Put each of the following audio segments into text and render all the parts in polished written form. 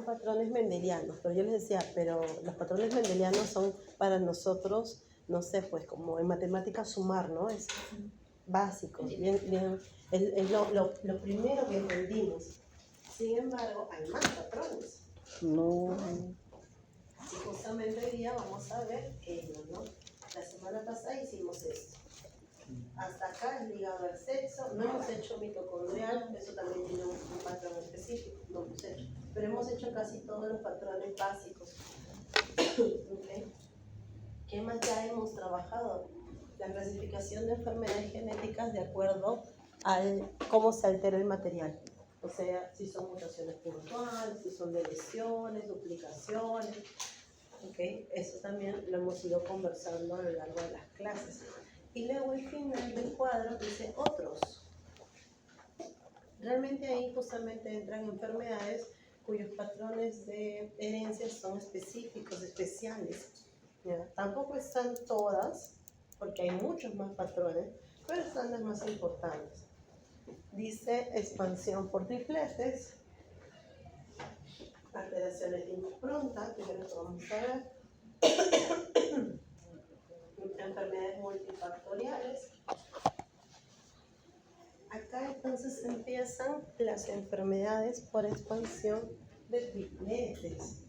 patrones mendelianos, pero yo les decía, pero los patrones mendelianos son para nosotros, no sé, pues como en matemáticas sumar, ¿no? Es básico, bien, es lo primero que entendimos. Sin embargo, hay más patrones. No. Y justamente hoy día vamos a ver ellos, ¿no? La semana pasada hicimos esto. Hasta acá es ligado al sexo. No hemos hecho mitocondrial, eso también tiene un patrón específico, no hemos hecho. Pero hemos hecho casi todos los patrones básicos. ¿Okay? ¿Qué más ya hemos trabajado? La clasificación de enfermedades genéticas de acuerdo a cómo se altera el material. O sea, si son mutaciones puntuales, si son de lesiones, duplicaciones. ¿Okay? Eso también lo hemos ido conversando a lo largo de las clases. Y luego al final del cuadro dice otros. Realmente ahí justamente entran enfermedades cuyos patrones de herencia son específicos, especiales. ¿Ya? Tampoco están todas, porque hay muchos más patrones, pero están las más importantes. Dice expansión por tripletes, alteraciones de impronta, que es lo que vamos a ver, enfermedades multifactoriales. Acá entonces empiezan las enfermedades por expansión de tripletes.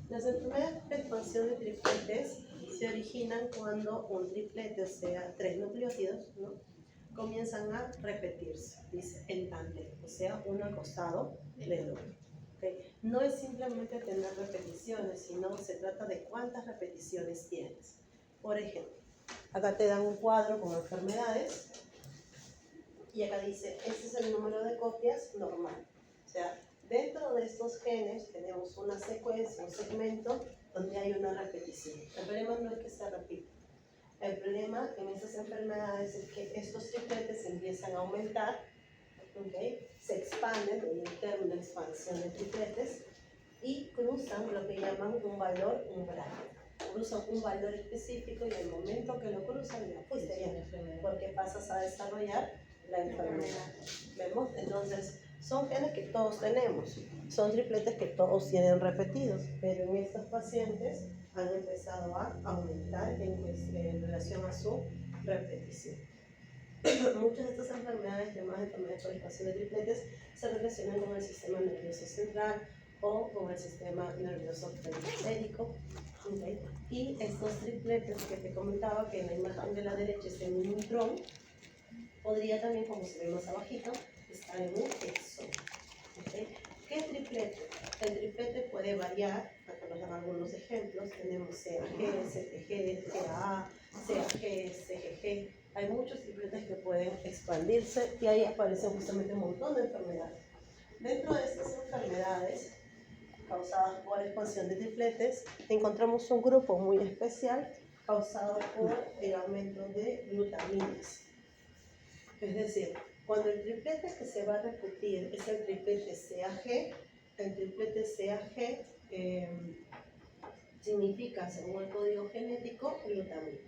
Las enfermedades por expansión de tripletes se originan cuando un triplete, o sea, 3 nucleótidos, ¿no?, comienzan a repetirse, dice en tándem, o sea, uno al costado del otro. ¿Okay? No es simplemente tener repeticiones, sino se trata de cuántas repeticiones tienes. Por ejemplo, acá te dan un cuadro con enfermedades y acá dice, este es el número de copias normal. O sea, dentro de estos genes tenemos una secuencia, un segmento donde hay una repetición. El problema no es que se repita. El problema en estas enfermedades es que estos tripletes empiezan a aumentar, ¿okay? Se expanden, en el término de expansión de tripletes, y cruzan lo que llaman un valor umbral. Cruzan un valor específico y el momento que lo cruzan ya fuiste bien, porque pasas a desarrollar la enfermedad. ¿Vemos? Entonces, son genes que todos tenemos, son tripletes que todos tienen repetidos, pero en estos pacientes han empezado a aumentar en relación a su repetición. Muchas de estas enfermedades, llamadas enfermedades por expansión de tripletes, se relacionan con el sistema nervioso central o con el sistema nervioso periférico. ¿Okay? Y estos tripletes que te comentaba, que en la imagen de la derecha es en un intrón, podría también, como se ve más abajito, estar en un exón. ¿Okay? ¿Qué triplete? El triplete puede variar, para nos dan algunos ejemplos, tenemos CAG, CTG, CAA, CAG, CGG. Hay muchos tripletes que pueden expandirse y ahí aparecen justamente un montón de enfermedades. Dentro de estas enfermedades causadas por expansión de tripletes, encontramos un grupo muy especial causado por el aumento de glutaminas. Es decir, cuando el triplete que se va a repetir es el triplete CAG, el triplete CAG significa, según el código genético, glutamina.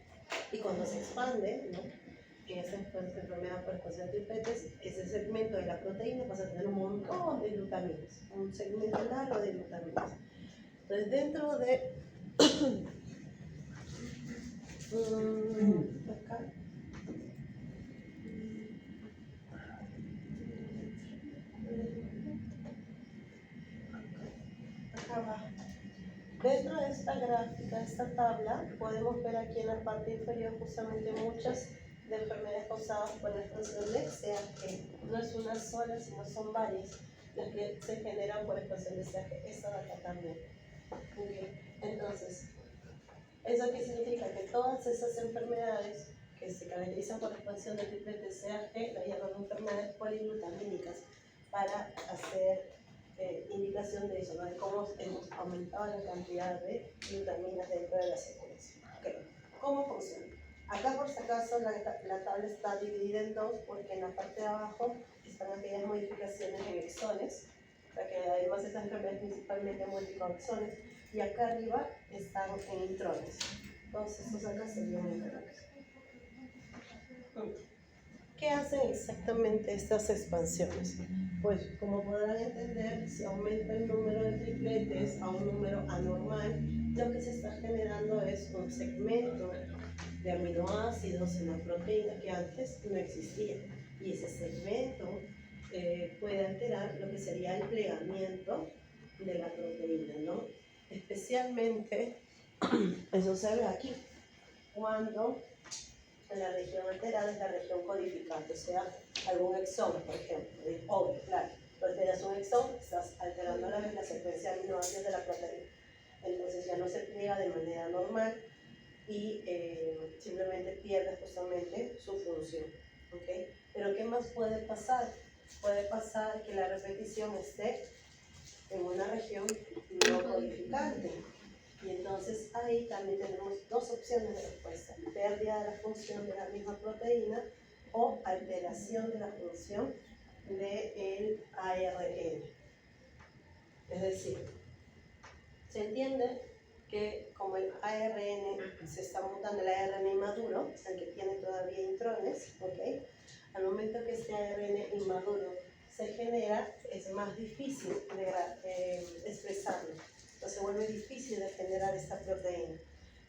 Y cuando se expande, ¿no?, que es enfermedad por expansión de tripletes, ese segmento de la proteína pasa a tener un montón de glutaminas, un segmento largo de glutaminas. Entonces, dentro de acá, abajo. Dentro de esta gráfica, esta tabla, podemos ver aquí en la parte inferior justamente muchas de enfermedades causadas por la expansión de CAG. No es una sola, sino son varias las que se generan por expansión de CAG. Esta de acá también. Okay. Entonces, ¿eso qué significa? Que todas esas enfermedades que se caracterizan por expansión de triplete CAG las llaman enfermedades poliglutamínicas para hacer indicación de eso, ¿no?, de cómo hemos aumentado la cantidad de glutaminas dentro de la secuencia. Okay. ¿Cómo funciona? Acá, por si acaso, la tabla está dividida en dos, porque en la parte de abajo están aquellas modificaciones en exones, o sea que además esas enfermedades principalmente multicoexones, y acá arriba están en intrones. Entonces, estos acá serían intrones. ¿Qué hacen exactamente estas expansiones? Pues, como podrán entender, si aumenta el número de tripletes un número anormal, lo que se está generando es un segmento de aminoácidos en la proteína que antes no existía. Y ese segmento puede alterar lo que sería el plegamiento de la proteína, ¿no? Especialmente, eso se ve aquí, cuando la región alterada es la región codificante, o sea, algún exón, por ejemplo, es obvio, claro. Tú alteras un exón, estás alterando a la vez la secuencia de aminoácidos de la proteína. Entonces ya no se pliega de manera normal y simplemente pierde justamente su función, ¿ok? Pero ¿qué más puede pasar? Puede pasar que la repetición esté en una región no codificante. Y entonces ahí también tenemos dos opciones de respuesta: pérdida de la función de la misma proteína o alteración de la función del ARN. Es decir, se entiende que como el ARN se está mutando, el ARN inmaduro, es el que tiene todavía intrones, ¿ok? Al momento que este ARN inmaduro se genera, es más difícil de expresarlo. Entonces se vuelve difícil de generar esta proteína.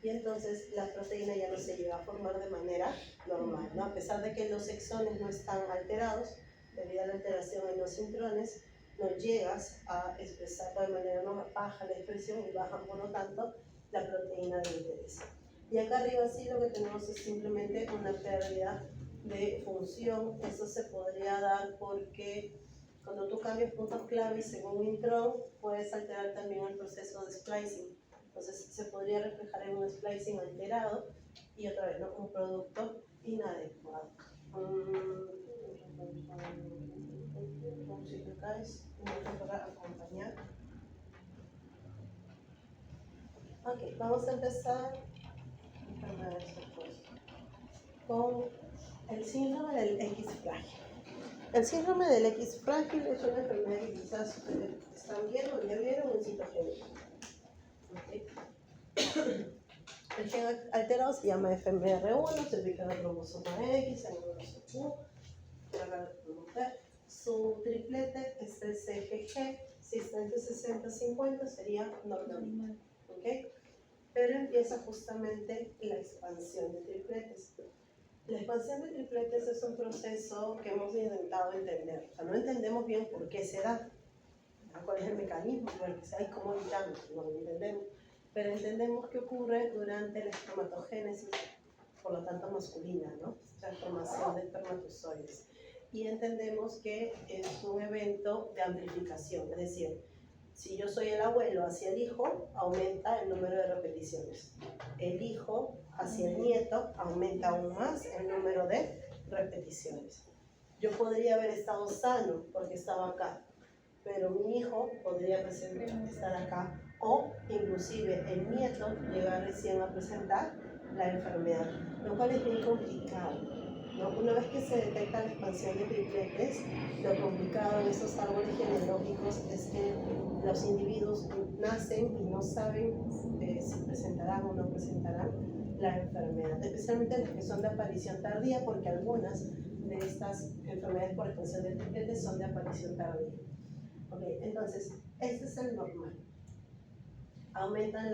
Y entonces la proteína ya no se llega a formar de manera normal, ¿no? A pesar de que los exones no están alterados, debido a la alteración en los intrones, no llegas a expresarlo de manera normal, baja la expresión y baja por lo tanto la proteína de interés. Y acá arriba sí lo que tenemos es simplemente una pérdida de función. Eso se podría dar porque cuando tú cambias puntos clave según un intrón, puedes alterar también el proceso de splicing. Entonces se podría reflejar en un splicing alterado y otra vez, ¿no?, un producto inadecuado. Si te caes, para acompañar. Ok, vamos a empezar con el síndrome del X frágil. El síndrome del X frágil es una enfermedad que quizás están viendo o ya vieron en citogénica. Okay. El gen alterado se llama FMR1, se ubica en el cromosoma X, en el cromosoma U. Su triplete es el CGG, si está entre 60 y 50 sería normal. ¿Okay? Pero empieza justamente la expansión de tripletes. La expansión de tripletes es un proceso que hemos intentado entender. O sea, no entendemos bien por qué se da, cuál es el mecanismo por el que se da y cómo evitamos, no lo entendemos. Pero entendemos que ocurre durante la espermatogénesis, por lo tanto masculina, ¿no? Transformación de espermatozoides. Y entendemos que es un evento de amplificación, es decir, si yo soy el abuelo hacia el hijo, aumenta el número de repeticiones. El hijo hacia el nieto, aumenta aún más el número de repeticiones. Yo podría haber estado sano porque estaba acá, pero mi hijo podría estar acá, o inclusive el nieto llegar recién a presentar la enfermedad, lo cual es muy complicado, ¿no? Una vez que se detecta la expansión de tripletes, lo complicado en esos árboles genealógicos es que los individuos nacen y no saben si presentarán o no presentarán la enfermedad, especialmente las que son de aparición tardía, porque algunas de estas enfermedades por expansión de tripletes son de aparición tardía. Okay, entonces, este es el normal. Aumentan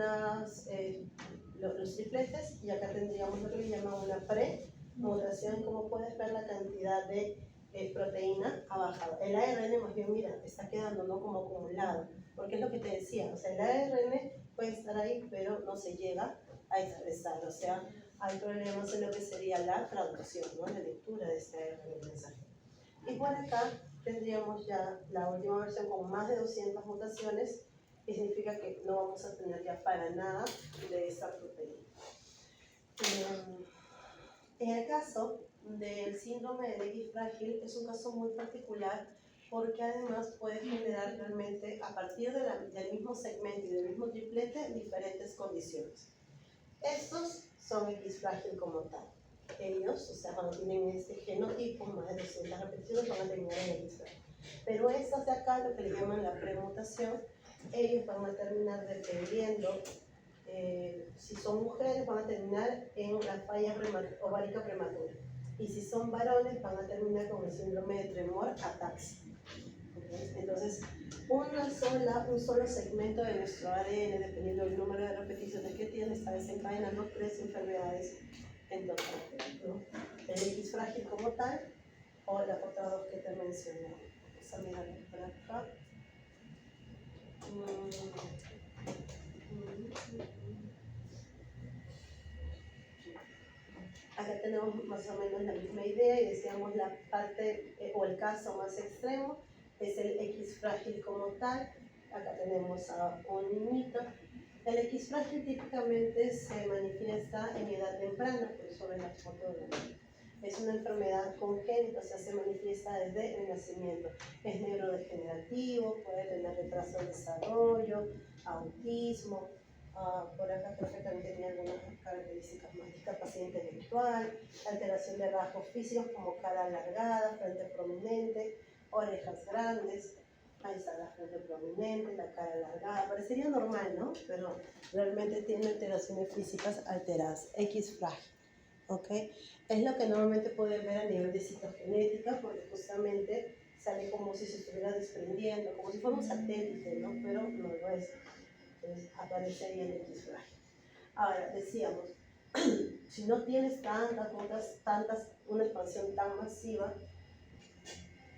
los tripletes y acá tendríamos lo que le llaman una pre-mutación. Como puedes ver, la cantidad de proteína ha bajado. El ARN más bien, mira, está quedando no como acumulado, porque es lo que te decía, o sea, el ARN puede estar ahí, pero no se llega a expresar, o sea, hay problemas en lo que sería la traducción, ¿no?, la lectura de este ARN mensaje. Y por acá tendríamos ya la última versión con más de 200 mutaciones, que significa que no vamos a tener ya para nada de esta proteína. En el caso del síndrome del X frágil es un caso muy particular porque además puede generar realmente a partir del mismo segmento y del mismo triplete diferentes condiciones. Estos son X frágil como tal. Ellos, o sea, cuando tienen este genotipo, más de 200 repeticiones, van a terminar en X frágil. Pero estas de acá, lo que le llaman la premutación, ellos van a terminar dependiendo, si son mujeres van a terminar en la falla ovárica prematura, y si son varones van a terminar con el síndrome de tremor ataxia. Entonces un solo segmento de nuestro ADN, dependiendo del número de repeticiones que tiene, está desencadenando 3 enfermedades en total, ¿no? El X frágil como tal, o las otras 2 que te mencioné. Vamos a mirar por acá. Acá tenemos más o menos la misma idea y decíamos la parte o el caso más extremo es el X frágil como tal. Acá tenemos a un niñito. El X frágil típicamente se manifiesta en edad temprana, por eso ven la foto de la niña. Es una enfermedad congénita, o sea, se manifiesta desde el nacimiento. Es neurodegenerativo, puede tener retraso de desarrollo, autismo. Por acá creo que también tenía algunas características más: discapacidad intelectual, alteración de rasgos físicos como cara alargada, frente prominente, orejas grandes. Ahí está la frente prominente, la cara alargada. Parecería normal, ¿no? Pero realmente tiene alteraciones físicas alteradas. X frágil, ¿ok? Es lo que normalmente pueden ver a nivel de citogenética, porque justamente sale como si se estuviera desprendiendo, como si fuera un satélite, ¿no? Pero no lo es. Entonces aparece ahí el X frágil. Ahora, decíamos, si no tienes tantas, una expansión tan masiva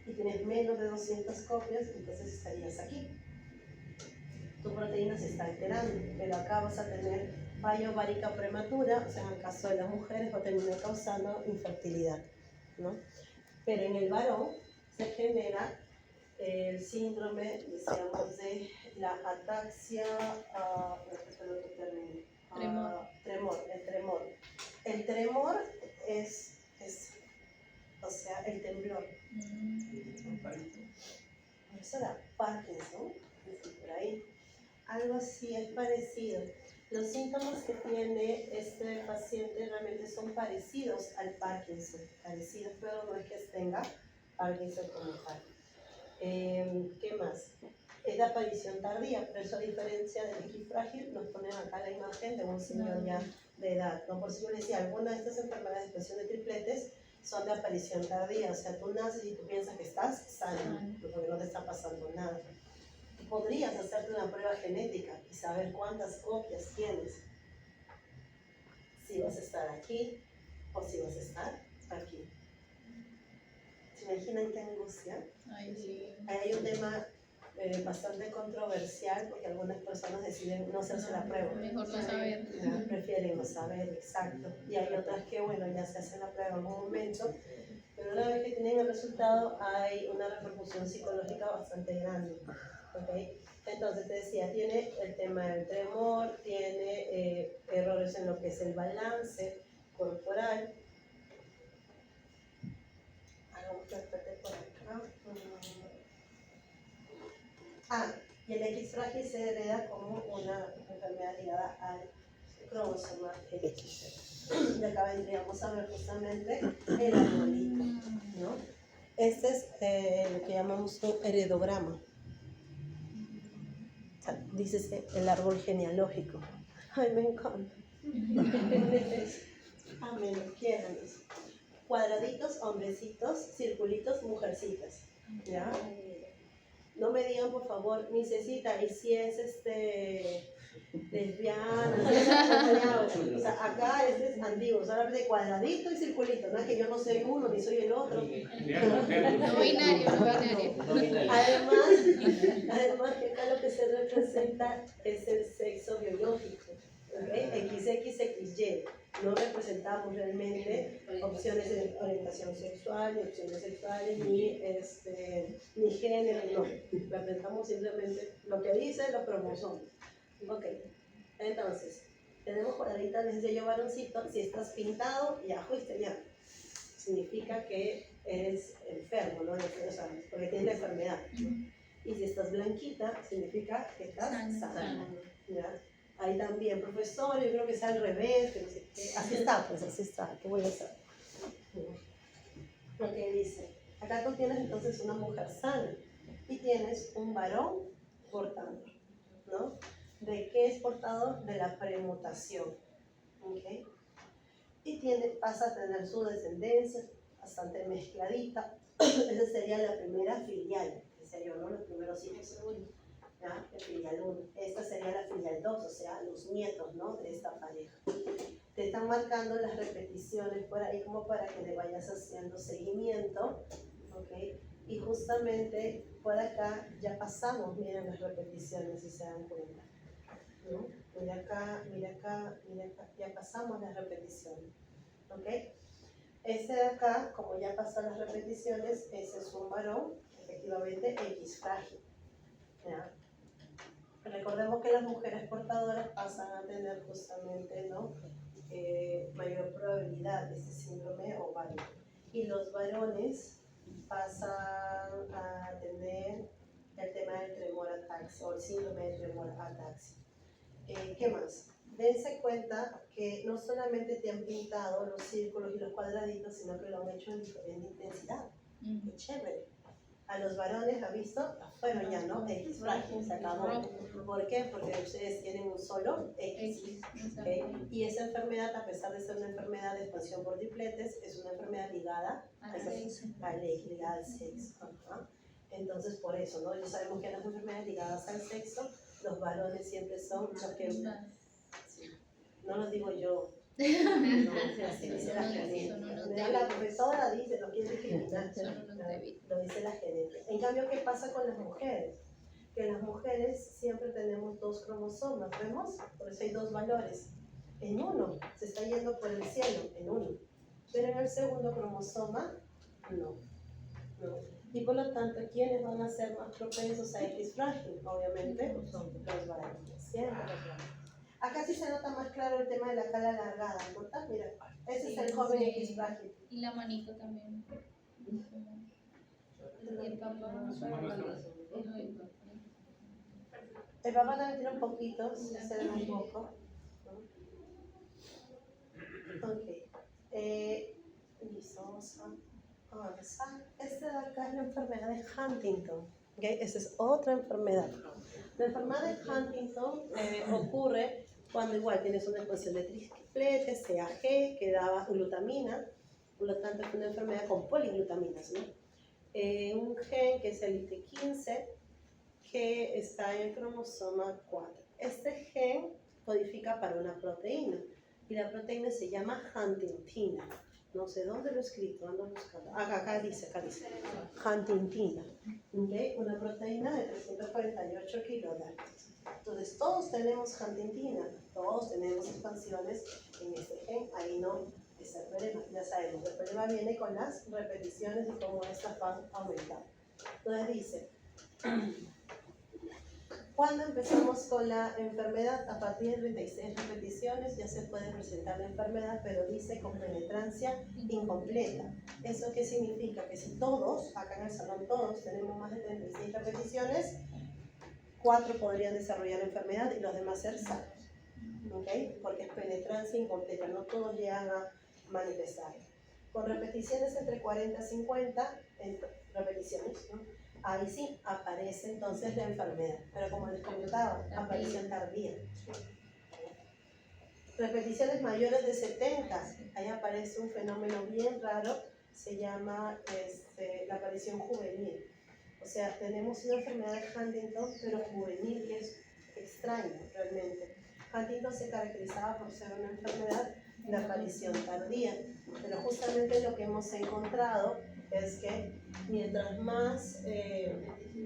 y tienes menos de 200 copias, entonces estarías aquí. Tu proteína se está alterando, pero acá vas a tener falla ovárica prematura, o sea, en el caso de las mujeres va a terminar causando infertilidad, ¿no? Pero en el varón se genera el síndrome, decíamos, de la ataxia, el tremor. El tremor es o sea, el temblor. Eso era Parkinson, por ahí. Algo así es parecido. Los síntomas que tiene este paciente realmente son parecidos al Parkinson, parecidos, pero no es que tenga Parkinson como tal. ¿Qué más? Es de aparición tardía, pero eso, a diferencia del X frágil, nos ponen acá la imagen de un señor ya de edad, ¿no? Por si yo decía, algunas de estas enfermedades de expresión de tripletes son de aparición tardía, o sea, tú naces y tú piensas que estás sano, porque no te está pasando nada. Podrías hacerte una prueba genética y saber cuántas copias tienes, si vas a estar aquí o si vas a estar aquí. ¿Se imaginan qué angustia? Ay, sí. Hay un tema bastante controversial porque algunas personas deciden no hacerse la prueba. Mejor no saber. Ya, prefieren no saber, exacto. Y hay otras que, bueno, ya se hacen la prueba en un momento, pero una vez que tienen el resultado hay una repercusión psicológica bastante grande. ¿Okay? Entonces te decía, tiene el tema del tremor, tiene errores en lo que es el balance corporal. Hagamos que aperte por acá. Y el X frágil se hereda como una enfermedad ligada al cromosoma X. Y acá vendríamos a ver justamente el arbolito, ¿no? Este es lo que llamamos un heredograma. O sea, dice el árbol genealógico. Ay, me encanta. Amén, lo quieran. Cuadraditos, hombrecitos, circulitos, mujercitas. ¿Ya? No me digan, por favor, mi Cecita, y si es lesbiana, o sea, acá este es antiguo, o hablar de cuadradito y circulito, no es que yo no soy uno ni soy el otro. No binario, no binario. Además que acá lo que se representa es el sexo biológico, ¿okay? XXXY. No representamos realmente opciones de orientación sexual, ni opciones sexuales, ni género, no. Representamos simplemente lo que dice los cromosomas. Ok, entonces, tenemos cuadrita, les decía yo, varoncito, si estás pintado, ya fuiste ya. Significa que eres enfermo, ¿no? O sea, porque tienes la enfermedad, ¿no? Y si estás blanquita, significa que estás sana, ¿ya? Ahí también, profesor, yo creo que es al revés, que no sé qué. Así está, pues así está, ¿qué voy a hacer? Lo que dice, acá tú tienes entonces una mujer sana y tienes un varón portador, ¿no? ¿De qué es portador? De la premutación, ¿ok? Y pasa a tener su descendencia bastante mezcladita. Esa sería la primera filial, que decía yo, ¿no? Los primeros hijos, ¿ya? El filial 1. Esta sería la filial 2, o sea, los nietos, ¿no? De esta pareja. Te están marcando las repeticiones por ahí como para que le vayas haciendo seguimiento, ¿ok? Y justamente por acá ya pasamos, miren las repeticiones si se dan cuenta, ¿no? Mira acá, mira acá, mira acá, ya pasamos las repeticiones, ¿ok? Este de acá, como ya pasó las repeticiones, ese es un varón, efectivamente X frágil, ¿ya? Recordemos que las mujeres portadoras pasan a tener justamente, ¿no? Mayor probabilidad de este síndrome ovario. Y los varones pasan a tener el tema del tremor ataxia o el síndrome del tremor ataxia. ¿Qué más? Dense cuenta que no solamente te han pintado los círculos y los cuadraditos, sino que lo han hecho en diferente intensidad. ¡Qué chévere! A los varones, ¿ha visto? Fueron ya, ¿no? X frágil, se acabó. ¿Por qué? Porque ustedes tienen un solo X. ¿Okay? Y esa enfermedad, a pesar de ser una enfermedad de expansión por tripletes, es una enfermedad ligada al sexo, ligada al sexo. Ajá. Entonces, por eso, ¿no? Ya sabemos que las enfermedades ligadas al sexo, los varones siempre son los que... Sí. No lo digo yo. No, así dice la genética. La profesora dice, no quiere discriminar, lo dice la genética. En cambio, ¿qué pasa con las mujeres? Que las mujeres siempre tenemos dos cromosomas, ¿vemos? Por eso hay dos valores. En uno, se está yendo por el cielo, en uno. Pero en el segundo cromosoma, no. Y por lo tanto, ¿quiénes van a ser más propensos a X frágil? Obviamente, los varones, siempre los varones. Acá sí se nota más claro el tema de la cara alargada, ¿no? Mira, ese es el joven X frágil. Y la manito también. Y el papá. El papá también tiene un poquito, se ve un poco. Ok. Listo, vamos a avanzar. Esta de acá es la enfermedad de Huntington. ¿Okay? Esa es otra enfermedad. La enfermedad de Huntington ocurre cuando igual tienes una exposición de tripletes, CAG, que daba glutamina, por lo tanto es una enfermedad con poliglutaminas, ¿no? Un gen que es el IT15, que está en el cromosoma 4. Este gen codifica para una proteína, y la proteína se llama huntingtina. No sé dónde lo he escrito, ando buscando. Acá dice. Huntingtina. ¿Okay? Una proteína de 348 kilodaltons. Entonces, todos tenemos huntingtina, todos tenemos expansiones en este gen, ahí no está el problema. Ya sabemos, el problema viene con las repeticiones y cómo estas van aumentando. Entonces dice, cuando empezamos con la enfermedad, a partir de 36 repeticiones ya se puede presentar la enfermedad, pero dice con penetrancia incompleta. ¿Eso qué significa? Que si todos, acá en el salón todos, tenemos más de 36 repeticiones, 4 podrían desarrollar la enfermedad y los demás ser sanos. ¿Okay? Porque es penetrancia incompleta, no todos llegan a manifestar. Con repeticiones entre 40 y 50 repeticiones, ¿no? Ahí sí aparece entonces la enfermedad, pero como les comentaba, aparición tardía. Repeticiones mayores de 70, ahí aparece un fenómeno bien raro, se llama la aparición juvenil. O sea, tenemos una enfermedad de Huntington, pero juvenil, que es extraño realmente. Huntington se caracterizaba por ser una enfermedad de aparición tardía, pero justamente lo que hemos encontrado es que mientras más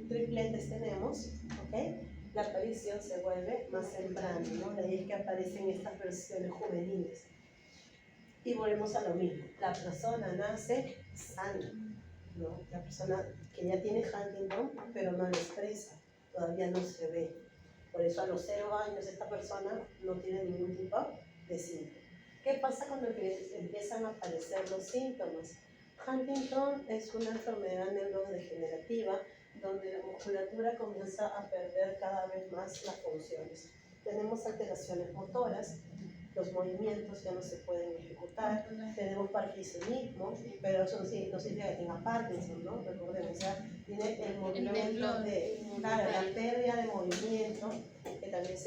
tripletes tenemos, ¿okay? La aparición se vuelve más temprana, ¿no? De ahí es que aparecen estas versiones juveniles. Y volvemos a lo mismo, la persona nace sana, ¿no? La persona que ya tiene Huntington, pero no lo expresa, todavía no se ve. Por eso a los 0 años esta persona no tiene ningún tipo de síntoma. ¿Qué pasa cuando empiezan a aparecer los síntomas? Huntington es una enfermedad neurodegenerativa donde la musculatura comienza a perder cada vez más las funciones. Tenemos alteraciones motoras, los movimientos ya no se pueden ejecutar, tenemos parkinsonismo, pero eso no significa que tenga Parkinson, ¿no? Recordemos, ya tiene el movimiento la pérdida de movimiento, que también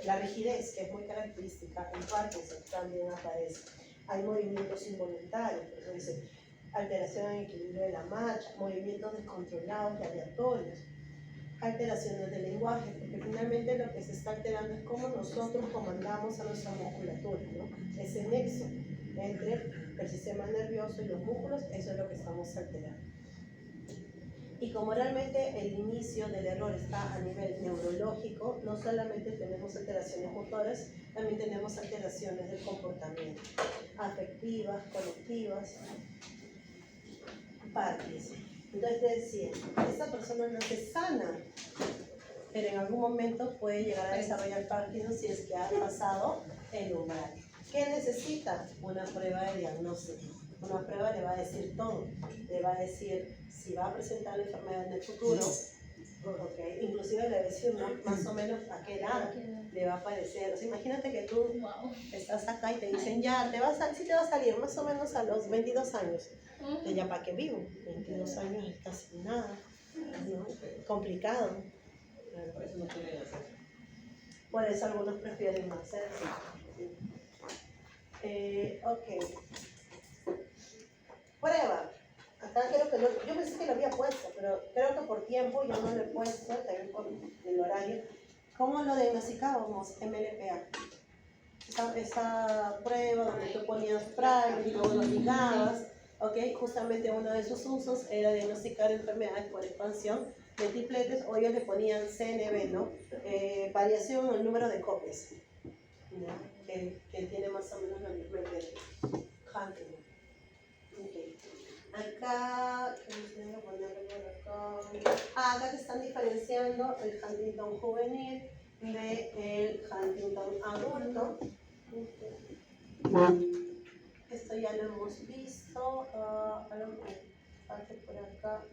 la rigidez, que es muy característica en Parkinson, también aparece. Hay movimientos involuntarios, por eso dice, alteración en el equilibrio de la marcha, movimientos descontrolados y aleatorios, alteraciones del lenguaje, porque finalmente lo que se está alterando es cómo nosotros comandamos a nuestra musculatura, ¿no? Ese nexo entre el sistema nervioso y los músculos, eso es lo que estamos alterando. Y como realmente el inicio del error está a nivel neurológico, no solamente tenemos alteraciones motoras, también tenemos alteraciones del comportamiento, afectivas, colectivas, Parkinson. Entonces decía, esta persona no se sana, pero en algún momento puede llegar a desarrollar Parkinson si es que ha pasado el umbral. ¿Qué necesita? Una prueba de diagnóstico. Una prueba le va a decir todo. Le va a decir si va a presentar la enfermedad en el futuro, okay. Inclusive le va a decir más o menos a qué edad le va a aparecer. O sea, imagínate que tú estás acá y te dicen ya, sí te va a salir más o menos a los 22 años. Entonces, ya para qué vivo, 22 años está sin nada, ¿no? Complicado. Por eso no quieren hacer. Por eso algunos prefieren no hacerlo. Ok. Prueba. Acá creo que no, yo pensé que lo había puesto, pero creo que por tiempo yo no lo he puesto, también por el horario. ¿Cómo lo diagnosticábamos? MLPA. Esa prueba donde tú ponías primer y luego lo ligabas. Okay, justamente uno de sus usos era diagnosticar enfermedades por expansión de tripletes, o ellos le ponían CNV, ¿no? Variación en el número de copias, ¿no? que tiene más o menos la misma idea. Huntington. Okay. Acá, acá te están diferenciando el Huntington juvenil del Huntington adulto. Okay. Esto ya lo hemos visto, algo que falta por acá.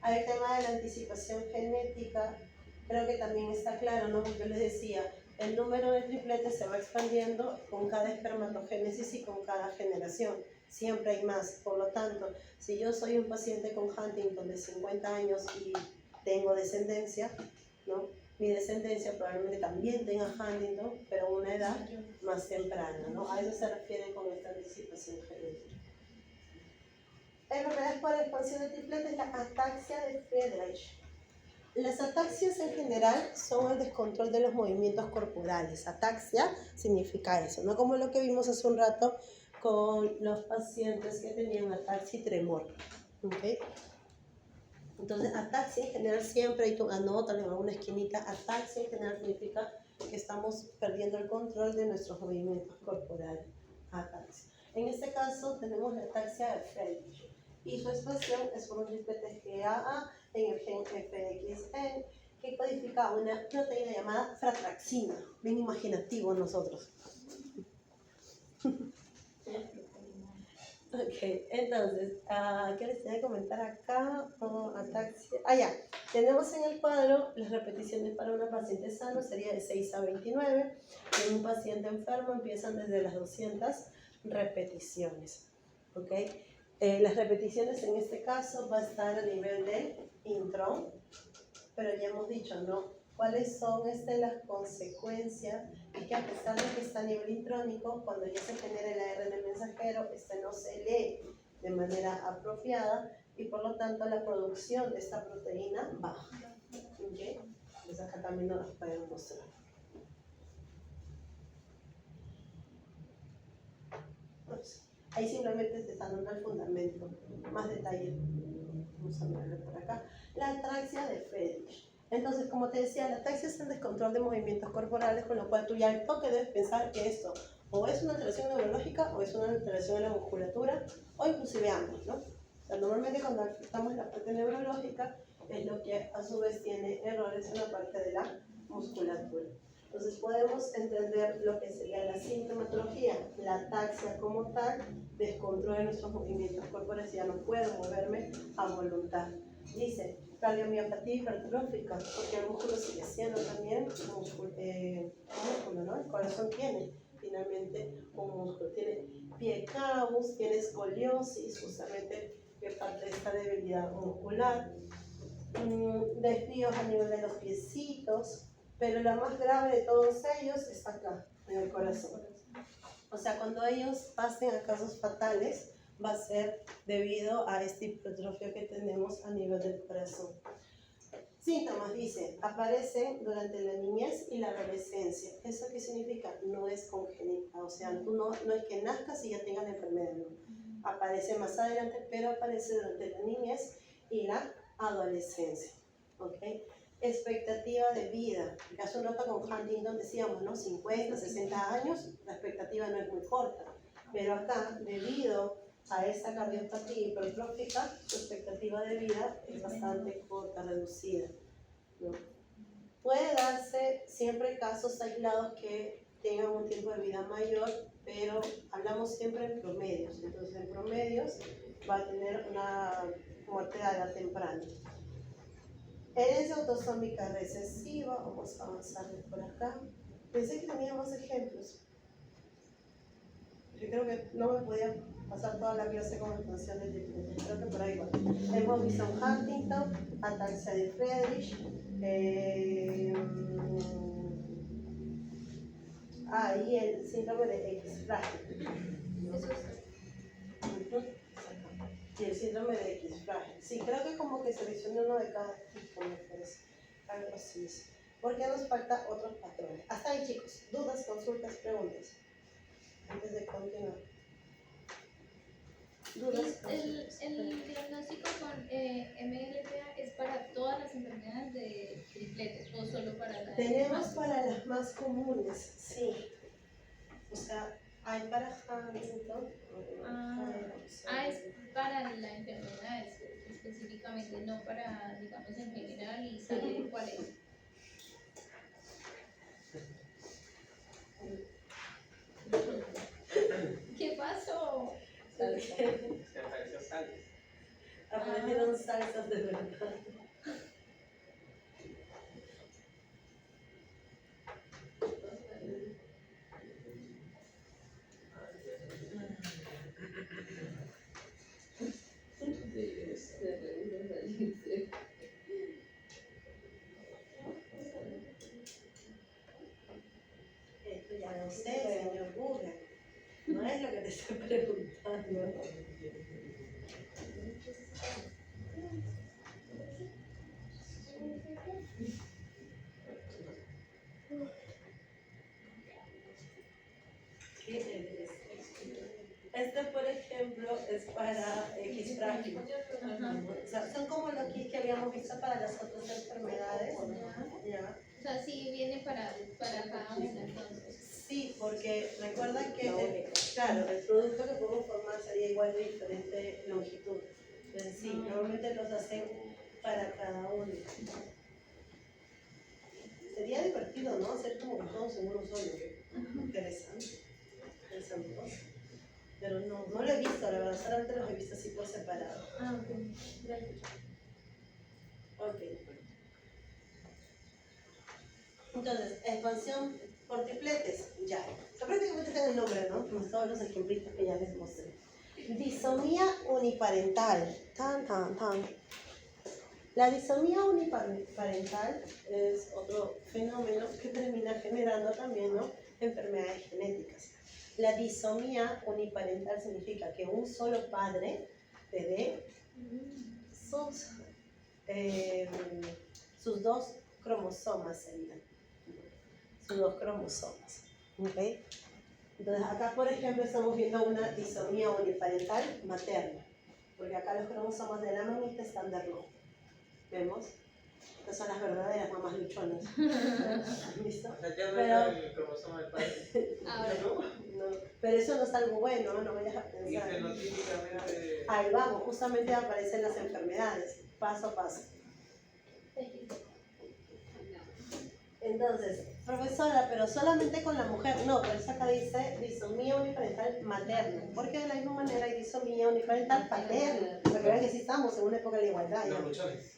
El tema de la anticipación genética, creo que también está claro, ¿no? Yo les decía, el número de tripletes se va expandiendo con cada espermatogénesis y con cada generación. Siempre hay más. Por lo tanto, si yo soy un paciente con Huntington de 50 años y tengo descendencia, ¿no? Mi descendencia probablemente también tenga Huntington, pero a una edad más temprana, ¿no? A eso se refiere con esta anticipación genética. Enfermedades por expansión de tripletes es la ataxia de Friedreich. Las ataxias en general son el descontrol de los movimientos corporales. Ataxia significa eso, no como lo que vimos hace un rato con los pacientes que tenían ataxia y tremor. ¿Okay? Entonces, ataxia en general siempre, y tú anótalo en alguna esquinita, ataxia en general significa que estamos perdiendo el control de nuestros movimientos corporales. Ataxia. En este caso tenemos la ataxia de Friedreich y su expresión es por un triplete GAA en el gen FXN que codifica una proteína llamada fratraxina. Bien imaginativo nosotros. Ok, entonces, ¿qué les tenía que comentar acá? Ataxia. Ya. Tenemos en el cuadro las repeticiones para una paciente sana, sería de 6 a 29. En un paciente enfermo empiezan desde las 200 repeticiones. Ok, las repeticiones en este caso va a estar a nivel del intrón, pero ya hemos dicho, ¿no? ¿Cuáles son las consecuencias? Y que a pesar de que está a nivel intrónico, cuando ya se genera el ARN mensajero, no se lee de manera apropiada y por lo tanto la producción de esta proteína baja. ¿Okay? Entonces acá también nos las pueden mostrar. Entonces, ahí simplemente se está dando el fundamento, más detalle. Vamos a mirarlo por acá. La ataxia de Friedreich. Entonces, como te decía, la ataxia es el descontrol de movimientos corporales, con lo cual tú ya al toque debes pensar que esto o es una alteración neurológica o es una alteración en la musculatura o inclusive ambos, ¿no? O sea, normalmente cuando afectamos la parte neurológica es lo que a su vez tiene errores en la parte de la musculatura. Entonces podemos entender lo que sería la sintomatología, la ataxia como tal, descontrol de nuestros movimientos corporales, ya no puedo moverme a voluntad. Dice, cardiomiopatía hipertrófica, porque el músculo sigue siendo también un músculo, ¿no? El corazón tiene finalmente un músculo, tiene pie cabus, tiene escoliosis, justamente que parte de esta debilidad muscular, desvíos a nivel de los piecitos, pero la más grave de todos ellos está acá, en el corazón. O sea, cuando ellos pasen a casos fatales, va a ser debido a esta hipertrofia que tenemos a nivel del corazón. Síntomas, dice, aparecen durante la niñez y la adolescencia. ¿Eso qué significa? No es congénita, o sea, tú no es que nazcas y ya tengas la enfermedad, no. Aparece más adelante, pero aparece durante la niñez y la adolescencia. ¿Ok? Expectativa de vida. Hace un rato con Huntington decíamos, ¿no? 50, 60 años, la expectativa no es muy corta. Pero acá, debido a esta cardiopatía hipertrófica, su expectativa de vida es bastante corta, reducida, ¿no? Puede darse siempre casos aislados que tengan un tiempo de vida mayor, pero hablamos siempre en promedios. Entonces, en promedios va a tener una muerte a edad temprana. Herencia autosómica recesiva, vamos a avanzar por acá. Pensé que tenía más ejemplos. Yo creo que no me podía pasar toda la clase con expansión de triplete. Creo que por ahí va. Hemos visto Huntington, ataxia de Friedrich, y el síndrome de X frágil. Eso es. Y el síndrome de X frágil. Sí, creo que como que seleccioné uno de cada tipo, me parece. Algo así. Porque nos falta otros patrones. Hasta ahí, chicos. Dudas, consultas, preguntas. Antes de continuar. Dudas, El diagnóstico con MLPA es para todas las enfermedades de tripletes o solo para las tenemos para las más comunes, sí. O sea, hay para Huntington. Es para la enfermedad específicamente, no para, digamos, en general y saber cuál es. ¿Qué pasó? Se apareció salsa. Aparecieron salsas de verdad. Esto ya lo sé, señor Google. No es lo que te estoy preguntando. Este, por ejemplo, es para X frágil. O sea, son como los kits que habíamos visto para las otras enfermedades. ¿Ya? O sea, sí viene para cada una entonces. Sí, porque recuerda que claro, el producto que podemos formar sería igual de diferente longitud. Entonces, sí, normalmente los hacen para cada uno. Sería divertido, ¿no? Hacer como que todos en uno solo. Interesante. Interesante cosa. Pero no lo he visto, la verdad, solamente los he visto así por separado. Ok. Gracias. Ok. Entonces, expansión por tripletes, ya. O sea, prácticamente está en el nombre, ¿no? Como todos los ejemplitos que ya les mostré. Disomía uniparental. Tan, tan, tan. La disomía uniparental es otro fenómeno que termina generando también, ¿no?, enfermedades genéticas. La disomía uniparental significa que un solo padre te dé sus dos cromosomas serían. Sus dos cromosomas. ¿Okay? Entonces acá, por ejemplo, estamos viendo una disomía uniparental materna, porque acá los cromosomas de la mamita están de rojo. ¿Vemos? Estas son las verdaderas mamás luchonas. ¿Listo? O sea, ya no Pero, es el cromosoma del padre. Ahora. no, pero eso no es algo bueno, no vayas a Y pensar. fenotípicamente. Ahí vamos, justamente aparecen las enfermedades, paso a paso. Entonces, profesora, pero solamente con la mujer, no, pero eso acá dice disomía uniparental materna, porque de la misma manera hay disomía uniparental paterna, porque vean que sí estamos en una época de igualdad. No, ¿ya? luchones.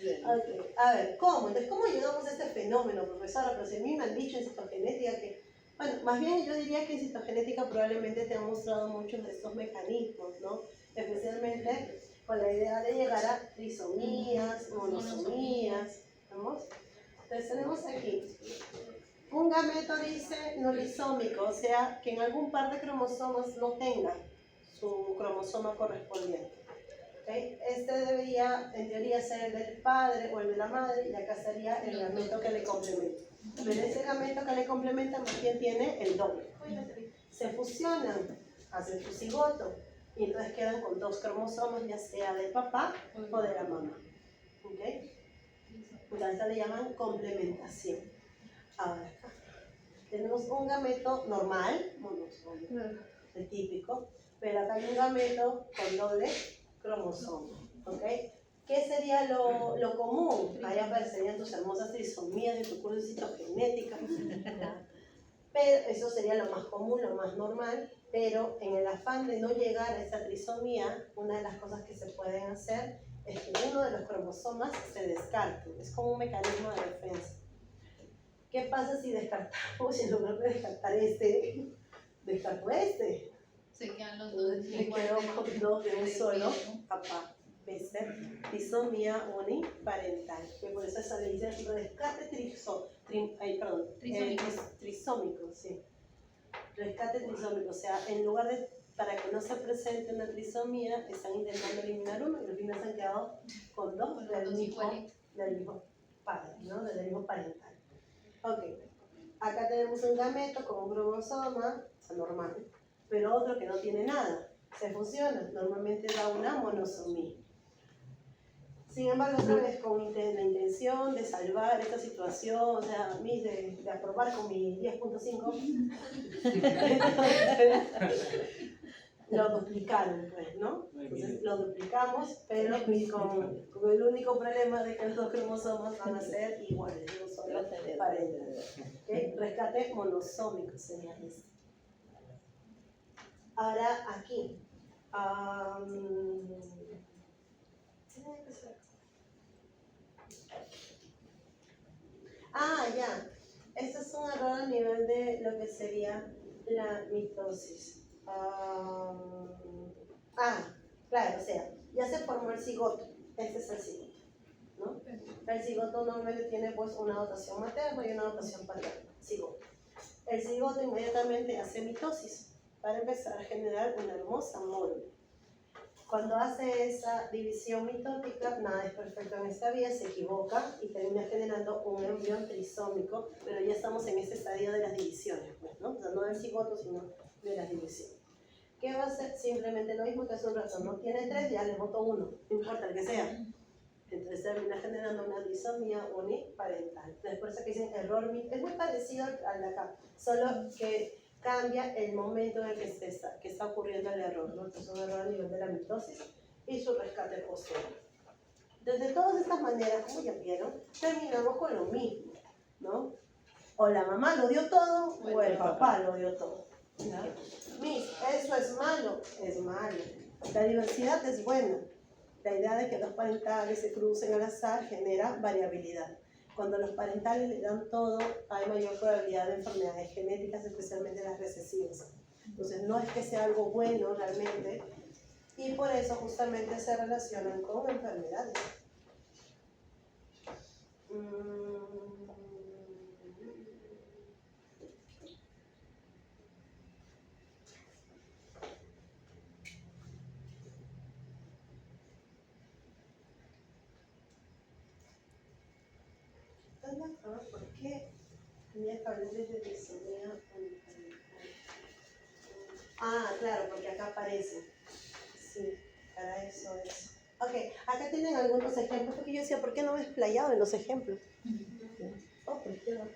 Okay. A ver, ¿cómo? Entonces, ¿cómo llegamos a este fenómeno, profesora? Pero si a mí me han dicho en citogenética que, bueno, más bien yo diría que en citogenética probablemente te han mostrado muchos de estos mecanismos, ¿no? Especialmente con la idea de llegar a trisomías, monosomías, ¿vamos? Entonces tenemos aquí Un gameto dice no lisómico, o sea, que en algún par de cromosomas no tenga su cromosoma correspondiente. ¿Okay? Este debería, en teoría, ser el del padre o el de la madre, y acá sería el gameto que le complementa. Pero ese gameto que le complementa más bien tiene el doble. Se fusionan, hacen su cigoto, y entonces quedan con 2 cromosomas, ya sea del papá o de la mamá. ¿Okay? Entonces le llaman complementación. Ahora acá tenemos un gameto normal, el típico, pero acá hay un gameto con doble cromosoma. ¿Okay? ¿Qué sería lo común? Ahí aparecerían tus hermosas trisomías de tu curso de citogenética. Pero eso sería lo más común, lo más normal, pero en el afán de no llegar a esa trisomía, una de las cosas que se pueden hacer es que uno de los cromosomas se descarte. Es como un mecanismo de defensa. ¿Qué pasa si descartamos y en lugar de descartar este, descarto este? Se quedan los dos. Me quedo con 2 de un solo papá. ¿Viste? Trisomía uniparental. Que por eso se le dice rescate trisómico, sí. Rescate trisómico. O sea, en lugar de, para que no se presente una trisomía, están intentando eliminar uno y al final se han quedado con 2 del mismo padre, ¿no? Del mismo parental. Ok. Acá tenemos un gameto con un cromosoma, normal, pero otro que no tiene nada. Se fusiona, normalmente da una monosomía. Sin embargo, otra vez con la intención de salvar esta situación, o sea, de aprobar con mi 10.5, lo duplicaron, pues, ¿no? Entonces lo duplicamos, pero con el único problema de que los 2 cromosomas van a ser iguales, no solo parentales. ¿Okay? Rescate monosómico sería esto. Ahora aquí. Ya. Esto es un error a nivel de lo que sería la mitosis. Claro, o sea, ya se formó el cigoto. Este es el cigoto, ¿no? El cigoto normalmente tiene pues una dotación materna y una dotación paterna. Cigoto. El cigoto inmediatamente hace mitosis para empezar a generar una hermosa módula. Cuando hace esa división mitótica, nada es perfecto en esta vía, se equivoca y termina generando un embrión trisómico, pero ya estamos en ese estadio de las divisiones, pues, ¿no? O sea, no del cigoto, sino de las divisiones. ¿Qué va a hacer? Simplemente lo mismo que hace un rato, no tiene 3, ya le boto 1, no importa el que sea. Entonces termina generando una trisomía uniparental. Después aquí dicen error, es muy parecido al de acá, solo que cambia el momento en el que está ocurriendo el error, ¿no? Entonces un error a nivel de la mitosis y su rescate posterior. Entonces, de todas estas maneras, como ya vieron, terminamos con lo mismo, ¿no? O la mamá lo dio todo, o el papá lo dio todo. ¿No? ¿Eso es malo? Es malo. La diversidad es buena. La idea de que los parentales se crucen al azar genera variabilidad. Cuando los parentales le dan todo, hay mayor probabilidad de enfermedades genéticas, especialmente las recesivas. Entonces, no es que sea algo bueno realmente, y por eso justamente se relacionan con enfermedades. ¿Por qué tenía que hablar de trisomía uniparental? Claro, porque acá aparece. Sí, para eso es. Ok, acá tienen algunos ejemplos, porque yo decía, ¿por qué no me he explayado en los ejemplos? ¿Por qué no?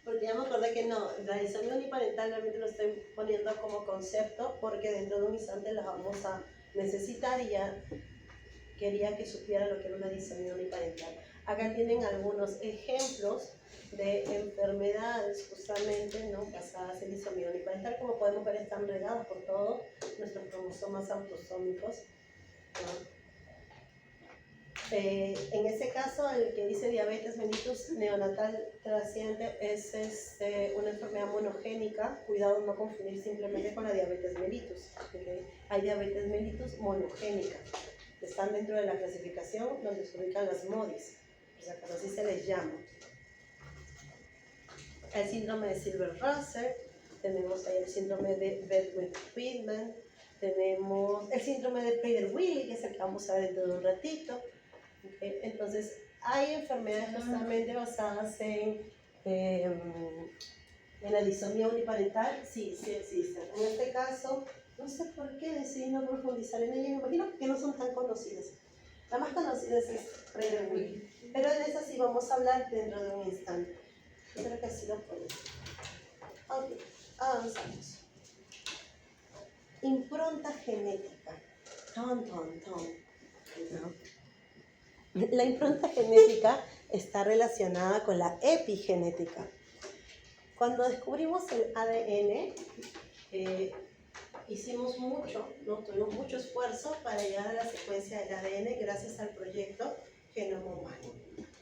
Porque ya me acordé que no, la disomía uniparental realmente lo estoy poniendo como concepto, porque dentro de un instante la vamos a necesitar y ya quería que supiera lo que era una disomía uniparental. Acá tienen algunos ejemplos de enfermedades justamente, ¿no?, basadas en disomía uniparental. Como podemos ver, están regados por todos nuestros cromosomas autosómicos, ¿no? En ese caso, el que dice diabetes mellitus neonatal trasciende es una enfermedad monogénica. Cuidado no confundir simplemente con la diabetes mellitus, porque hay diabetes mellitus monogénica. Están dentro de la clasificación donde se ubican las MODIs, o sea, que así se les llama. el síndrome de Silver-Russell, tenemos ahí el síndrome de Bedwick-Friedman, tenemos el síndrome de Prader-Willi, que es el que vamos a ver dentro de un ratito. ¿Okay? Entonces, hay enfermedades justamente basadas en la disonía uniparental, sí existen. En este caso, no sé por qué decidí no profundizar en ella, me imagino que no son tan conocidas. La más conocida es Prader-Willi, pero en esa sí vamos a hablar dentro de un instante. Yo creo que así lo podemos. Ok, avanzamos. Impronta genética. La impronta genética está relacionada con la epigenética. Cuando descubrimos el ADN, hicimos mucho, ¿no? Tuvimos mucho esfuerzo para llegar a la secuencia del ADN gracias al proyecto Genoma Humano.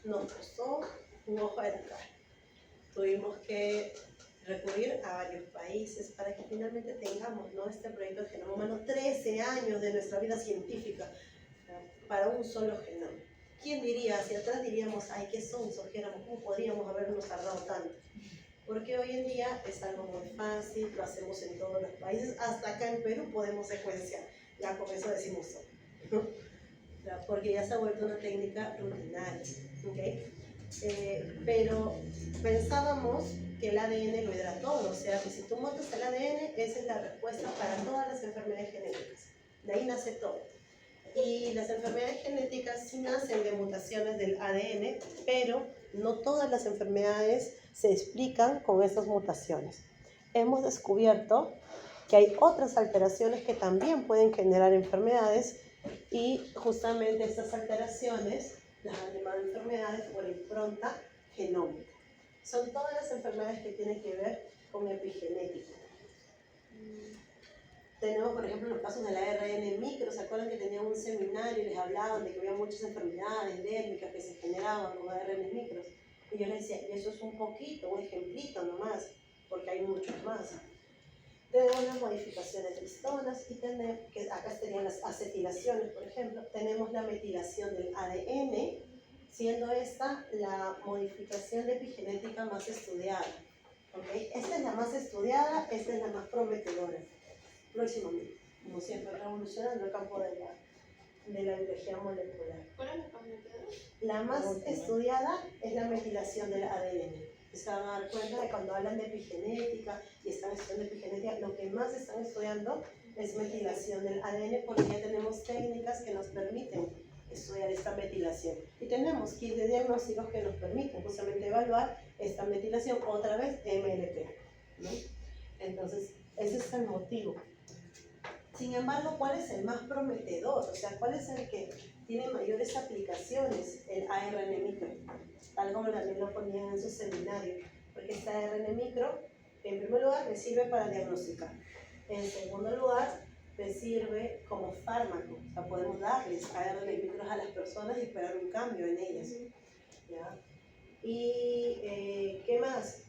Nos costó un ojo de la cara. Tuvimos que recurrir a varios países para que finalmente tengamos, ¿no?, este proyecto de Genoma Humano, 13 años de nuestra vida científica, ¿no?, para un solo genoma. ¿Quién diría? Hacia atrás diríamos, ay, qué sonsos que éramos, ¿cómo podríamos habernos tardado tanto? Porque hoy en día es algo muy fácil, lo hacemos en todos los países, hasta acá en Perú podemos secuenciar, ya con eso decimos todo, ¿no? Porque ya se ha vuelto una técnica rutinaria, ¿okay? Pero pensábamos que el ADN lo era todo, o sea, que si tú montas el ADN, esa es la respuesta para todas las enfermedades genéticas, de ahí nace todo. Y las enfermedades genéticas sí nacen de mutaciones del ADN, pero no todas las enfermedades se explican con esas mutaciones. Hemos descubierto que hay otras alteraciones que también pueden generar enfermedades y justamente estas alteraciones las han llamado enfermedades por impronta genómica. Son todas las enfermedades que tienen que ver con epigenética. Tenemos, por ejemplo, los casos del ARN micro. ¿Se acuerdan que tenían un seminario y les hablaban de que había muchas enfermedades dérmicas que se generaban con ARN micros? Y yo les decía, y eso es un poquito, un ejemplito nomás, porque hay muchos más. Tenemos las modificaciones de histonas y tenemos, que acá estarían las acetilaciones, por ejemplo. Tenemos la metilación del ADN, siendo esta la modificación de epigenética más estudiada. ¿Okay? Esta es la más estudiada, esta es la más prometedora. Próximamente, como siempre, revolucionando el campo de la biología molecular. ¿Cuál es la prometedora? La más estudiada es la metilación del ADN. Se van a dar cuenta de cuando hablan de epigenética y están estudiando epigenética, lo que más están estudiando es metilación del ADN, porque ya tenemos técnicas que nos permiten estudiar esta metilación. Y tenemos kits de diagnósticos que nos permiten justamente evaluar esta metilación, otra vez MLP, ¿no? Entonces, ese es el motivo. Sin embargo, ¿cuál es el más prometedor? O sea, ¿cuál es el que tiene mayores aplicaciones? El ARN micro, tal como también lo ponían en su seminario. Porque este ARN micro, en primer lugar, me sirve para diagnosticar. En segundo lugar, me sirve como fármaco. O sea, podemos darles ARN micros a las personas y esperar un cambio en ellas. ¿Ya? Y, ¿qué más?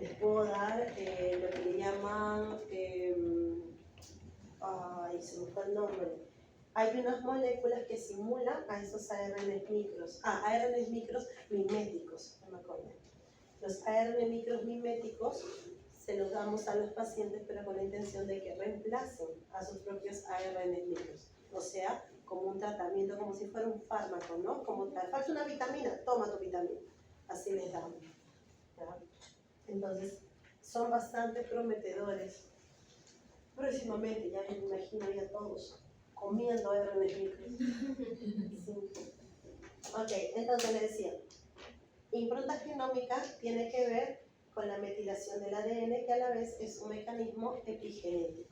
Les puedo dar lo que le llaman... se me fue el nombre. Hay unas moléculas que simulan a esos ARN micros. ARN micros miméticos, no me acuerdo. Los ARN micros miméticos se los damos a los pacientes, pero con la intención de que reemplacen a sus propios ARN micros. O sea, como un tratamiento, como si fuera un fármaco, ¿no? Como tal, falta una vitamina, toma tu vitamina. Así les damos, ¿ya? Entonces, son bastante prometedores. Próximamente, ya me imagino ya todos comiendo ARN micros. Sí. Ok, entonces les decía, impronta genómica tiene que ver con la metilación del ADN, que a la vez es un mecanismo epigenético.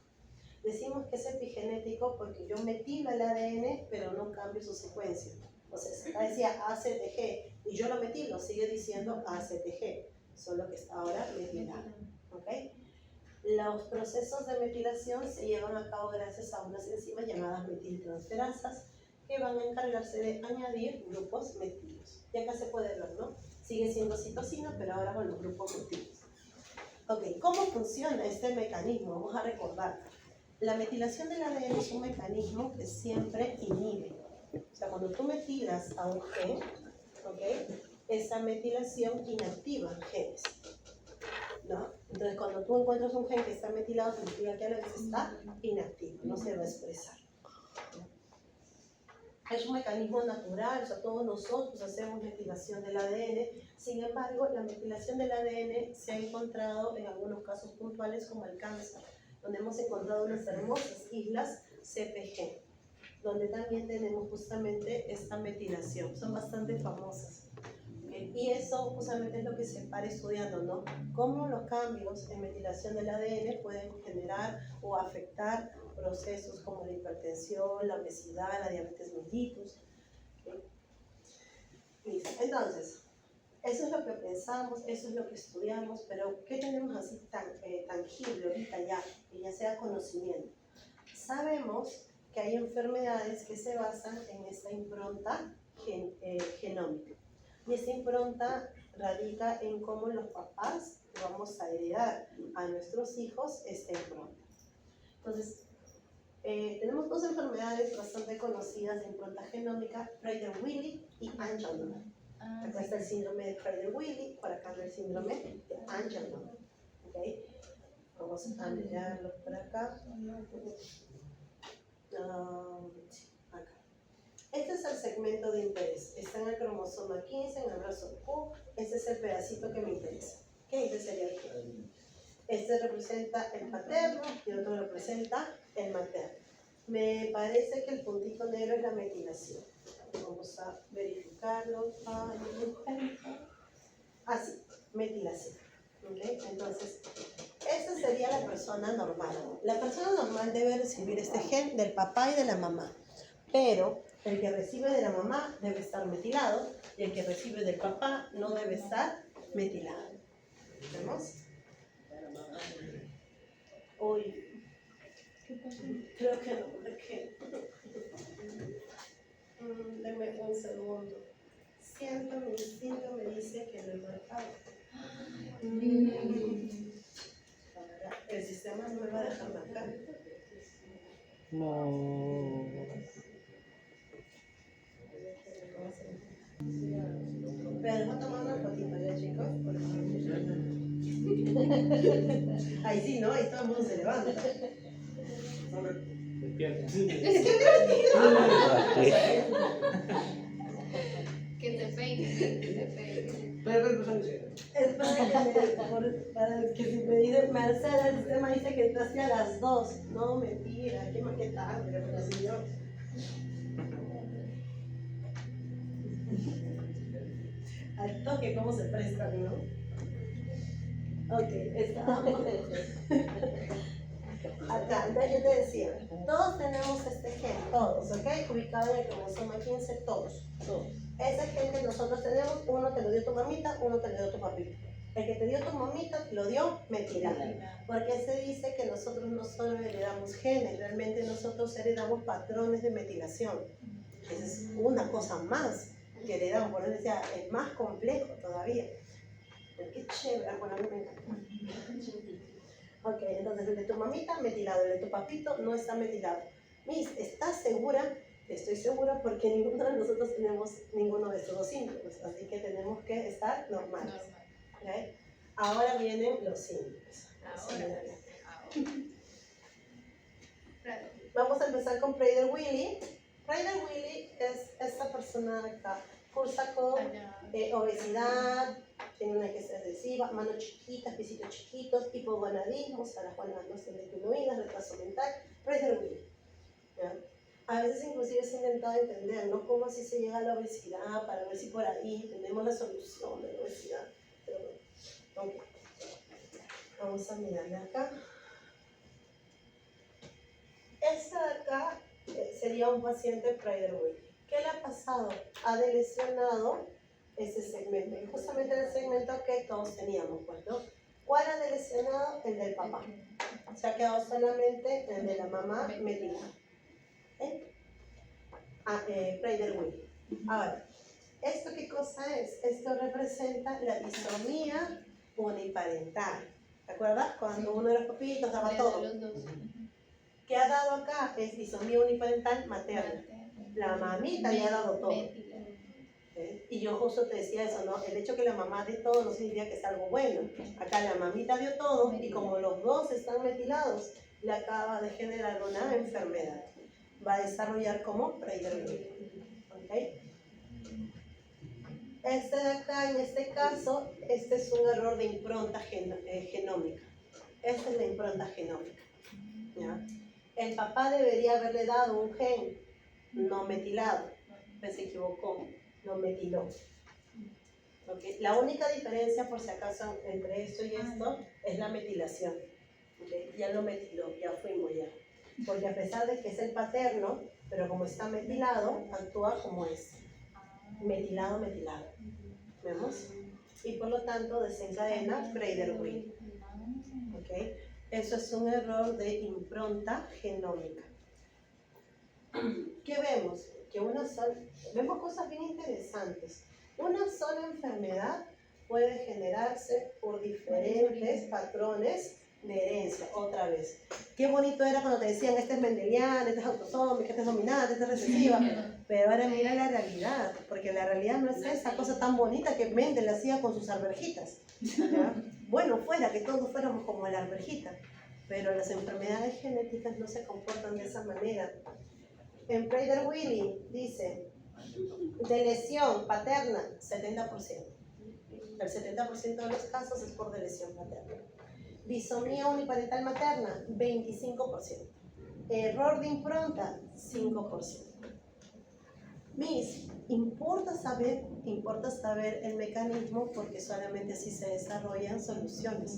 Decimos que es epigenético porque yo metilo el ADN, pero no cambio su secuencia. O sea, acá decía ACTG y yo lo metilo, sigue diciendo ACTG, solo que está ahora metilado. ¿Okay? Los procesos de metilación se llevan a cabo gracias a unas enzimas llamadas metiltransferasas que van a encargarse de añadir grupos metilos. Y acá se puede ver, ¿no? Sigue siendo citosina, pero ahora con los grupos metilos. Ok, ¿cómo funciona este mecanismo? Vamos a recordar. La metilación del ADN es un mecanismo que siempre inhibe. O sea, cuando tú metilas a un gen, ¿okay?, esa metilación inactiva genes. ¿no? Entonces, cuando tú encuentras un gen que está metilado, significa que a la vez está inactivo, no se va a expresar. Es un mecanismo natural, o sea, todos nosotros hacemos metilación del ADN. Sin embargo, la metilación del ADN se ha encontrado en algunos casos puntuales como el cáncer, donde hemos encontrado unas hermosas islas CPG, donde también tenemos justamente esta metilación. Son bastante famosas. ¿Okay? Y eso justamente es lo que se para estudiando, ¿no? Cómo los cambios en metilación del ADN pueden generar o afectar procesos como la hipertensión, la obesidad, la diabetes mellitus. ¿Okay? Listo. Entonces, eso es lo que pensamos, eso es lo que estudiamos, pero ¿qué tenemos así tangible ahorita ya, que ya sea conocimiento? Sabemos que hay enfermedades que se basan en esta impronta genómica. Y esta impronta radica en cómo los papás vamos a heredar a nuestros hijos esta impronta. Entonces, tenemos dos enfermedades bastante conocidas de impronta genómica, Prader-Willi y Angelman. Acá está el síndrome de Prader-Willi, por acá está el síndrome de Angelman. ¿Okay? Vamos a mirarlo por acá. Acá. Este es el segmento de interés. Está en el cromosoma 15, en el brazo Q. Este es el pedacito que me interesa. ¿Okay? Este sería el gen. Este representa el paterno y el otro representa el materno. Me parece que el puntito negro es la metilación. Vamos a verificarlo. Así, metilación. ¿Okay? Entonces, esta sería la persona normal. La persona normal debe recibir este gen del papá y de la mamá. Pero el que recibe de la mamá debe estar metilado y el que recibe del papá no debe estar metilado. ¿Vemos? Uy, creo que no, porque deme un segundo. Siento, mi instinto me dice que no he marcado. Ahora, el sistema no me va a dejar marcar. No. Pero dejo tomar una fotito ya, chicos. Ahí sí, ¿no? Ahí todo el mundo se levanta. Despierta. Que te pegue. Es para que si me dice Marcela, el sistema dice que entraste a las 2. No, mentira, qué tarde, pero así yo. Al toque, cómo se presta, ¿no? Ok, estábamos. Acá, entonces yo te decía, todos tenemos este gen, todos, ¿ok? Ubicado en el cromosoma 15, todos. Ese gen que nosotros tenemos, uno te lo dio tu mamita, uno te lo dio tu papito. El que te dio tu mamita te lo dio metilado. Porque se dice que nosotros no solo heredamos genes, realmente nosotros heredamos patrones de metilación. Esa es una cosa más que heredamos, por eso decía, es más complejo todavía. Pero qué chévere, bueno, a mí me encanta. Ok, entonces el de tu mamita metilado, el de tu papito no está metilado. Miss, ¿estás segura? Estoy segura porque ninguno de nosotros tenemos ninguno de estos dos síntomas, así que tenemos que estar normales. ¿Okay? Ahora vienen los síntomas. Vamos a empezar con Prader-Willi. Prader-Willi es esta persona acá, cursa con obesidad, tiene una queso excesiva, manos chiquitas, piecitos chiquitos, hipogonadismo, o sea, las cuales no se le incluidas, retraso mental, Prader-Willi. A veces inclusive se ha intentado entender, ¿no? Cómo así se llega a la obesidad, para ver si por ahí tenemos la solución de la obesidad. Pero bueno, okay. Vamos a mirarle acá. Esta de acá sería un paciente Prader-Willi. ¿Qué le ha pasado? Ha delecionado ese segmento, y justamente el segmento que todos teníamos, pues, ¿no? ¿Cuál ha delecionado? El del papá. Se ha quedado solamente el de la mamá metilada. Prader-Willi. Ahora, ¿esto qué cosa es? Esto representa la disomía uniparental. ¿Te acuerdas? Cuando uno de los papitos daba todo. ¿Qué ha dado acá? Es disomía uniparental materna. La mamita le ha dado todo. Y yo justo te decía eso, ¿no? El hecho que la mamá dé todo no significa que es algo bueno. Acá la mamita dio todo y como los dos están metilados, le acaba de generar una enfermedad. Va a desarrollar como Prader-Willi. ¿Okay? Este de acá, en este caso, este es un error de impronta genómica. Esta es la impronta genómica. ¿Ya? El papá debería haberle dado un gen no metilado, pero se equivocó, no metiló. ¿Okay? La única diferencia, por si acaso, entre esto y esto es la metilación. ¿Okay? Ya lo metiló, ya fuimos ya. Porque a pesar de que es el paterno, pero como está metilado, actúa como es. Metilado, metilado. ¿Vemos? Y por lo tanto desencadena Prader-Willi. ¿Okay? Eso es un error de impronta genómica. ¿Qué vemos? Que vemos cosas bien interesantes. Una sola enfermedad puede generarse por diferentes patrones de herencia. Otra vez. Qué bonito era cuando te decían, este es mendeliana, este es autosómica, este es dominante, este es recesiva. Pero ahora mira la realidad, porque la realidad no es esa cosa tan bonita que Mendel hacía con sus alberjitas. ¿Ya? Bueno, fuera que todos fuéramos como la alberjita, pero las enfermedades genéticas no se comportan de esa manera. En Prader-Willi dice, de lesión paterna, 70%. El 70% de los casos es por de lesión paterna. Disomía uniparental materna, 25%. Error de impronta, 5%. Importa saber el mecanismo porque solamente así se desarrollan soluciones.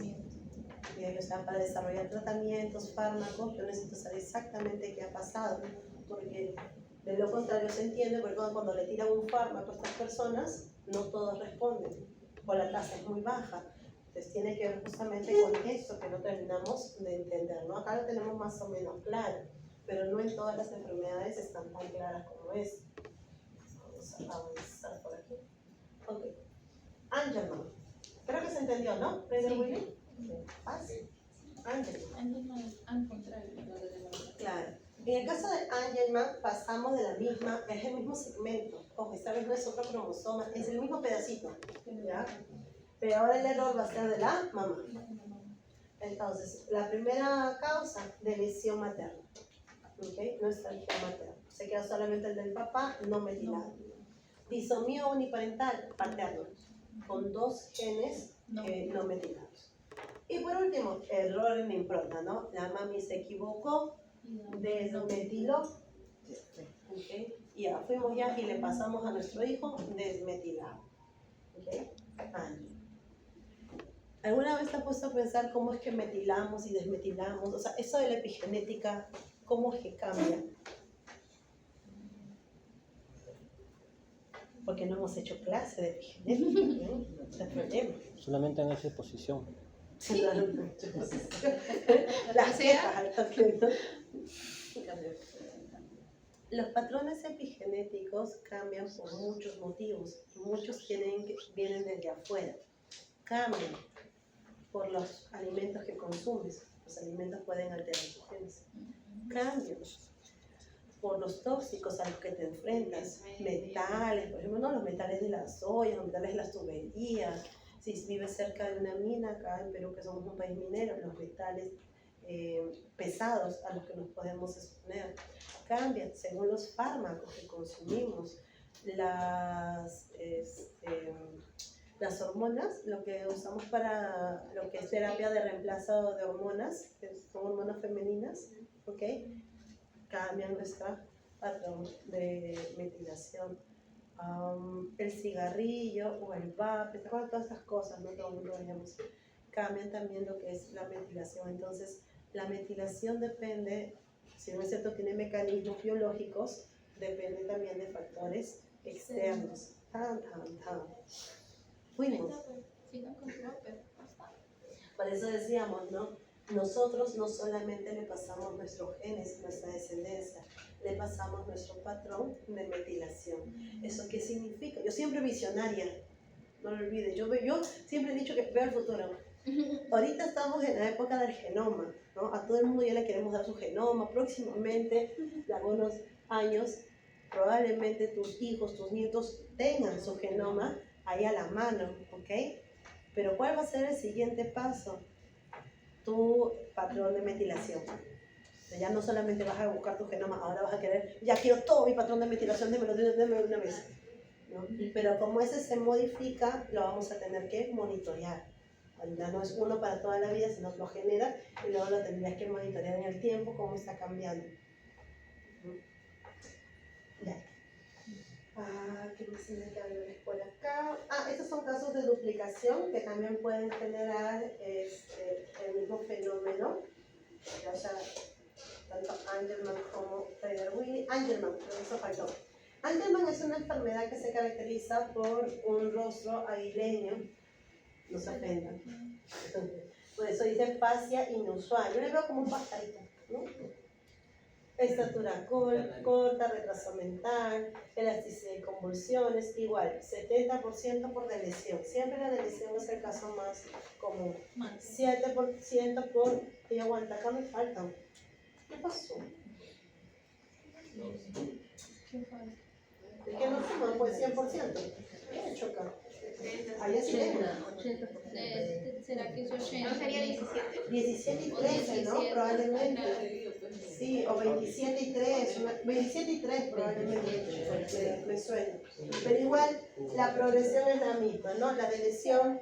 O sea, para desarrollar tratamientos, fármacos, yo necesito saber exactamente qué ha pasado, porque de lo contrario se entiende, porque cuando le tiran un fármaco a estas personas, no todos responden, o la tasa es muy baja. Entonces tiene que ver justamente con esto que no terminamos de entender, ¿no? Acá lo tenemos más o menos claro, pero no en todas las enfermedades están tan claras como es. Vamos a avanzar por aquí. Ok. Angelman. Creo que se entendió, ¿no? Prader-Willi. Fácil. Angelman. Al contrario. Claro. En el caso de Angelman pasamos de la misma, es el mismo segmento. Ojo, esta vez no es otro cromosoma, es el mismo pedacito. ¿Ya? Pero ahora el error va a ser de la mamá. Entonces, la primera causa de lesión materna. ¿Okay? No está el gen materno. Se queda solamente el del papá, no metilado. Disomía uniparental, paterno, con 2 genes no metilados. Y por último, error en la impronta, ¿no? La mami se equivocó, desmetiló, ¿okay? Y ya fuimos y le pasamos a nuestro hijo desmetilado. ¿Okay? ¿Alguna vez te has puesto a pensar cómo es que metilamos y desmetilamos? O sea, eso de la epigenética, ¿cómo es que cambia? Porque no hemos hecho clase de epigenética, ¿no? Es el problema. Solamente en esa exposición. Sí. Las quejas, ¿no? Los patrones epigenéticos cambian por muchos motivos. Muchos vienen desde afuera. Cambian por los alimentos que consumes. Los alimentos pueden alterar tus genes. Cambios por los tóxicos a los que te enfrentas, metales, por ejemplo, no los metales de las ollas, los metales de las tuberías. Si vives cerca de una mina, acá en Perú, que somos un país minero, los metales pesados a los que nos podemos exponer cambian según los fármacos que consumimos. Las hormonas, lo que usamos para lo que es terapia de reemplazo de hormonas, que son hormonas femeninas, ¿ok? Cambian nuestro patrón de metilación. El cigarrillo o el vape, todas estas cosas, no todo el mundo veíamos, cambian también lo que es la metilación. Entonces, la metilación depende, si no es cierto, tiene mecanismos biológicos, depende también de factores externos. Fuimos. Por eso decíamos, ¿no? Nosotros no solamente le pasamos nuestros genes, nuestra descendencia, le pasamos nuestro patrón de metilación. ¿Eso qué significa? Yo siempre visionaria, no lo olvides. Yo siempre he dicho que veo el futuro. Ahorita estamos en la época del genoma, ¿no? A todo el mundo ya le queremos dar su genoma. Próximamente, de algunos años, probablemente tus hijos, tus nietos tengan su genoma ahí a la mano, ¿ok? Pero ¿cuál va a ser el siguiente paso? Tu patrón de metilación. Ya no solamente vas a buscar tu genoma, ahora vas a querer, ya quiero todo mi patrón de metilación, démelo de una vez, ¿no? Pero como ese se modifica, lo vamos a tener que monitorear. Ya no es uno para toda la vida, sino que lo genera y luego lo tendrías que monitorear en el tiempo, cómo está cambiando. Ya. ¿Qué más se me queda por acá? Estos son casos de duplicación que también pueden generar el mismo fenómeno. Ya sea tanto Angelman como Prader-Willi. Angelman, pero eso faltó. Angelman es una enfermedad que se caracteriza por un rostro aguileño. No se ofendan. Por eso dice fascia inusual. Yo le veo como un pajarito, ¿no? Estatura corta, retraso mental, elasticidad y convulsiones, igual, 70% por delesión. Siempre la delesión es el caso más común. 7% por, y aguanta, acá me faltan. ¿Qué pasó? ¿De qué no suman? Pues 100%. ¿Qué he hecho acá? Ahí es 80. ¿Será que es 80? ¿No sería 17? 17 y 13, ¿no? Probablemente. Sí, o 27 y 3. 27 y 3 probablemente. Me suena. Pero igual, la progresión es la misma, ¿no? La delesión,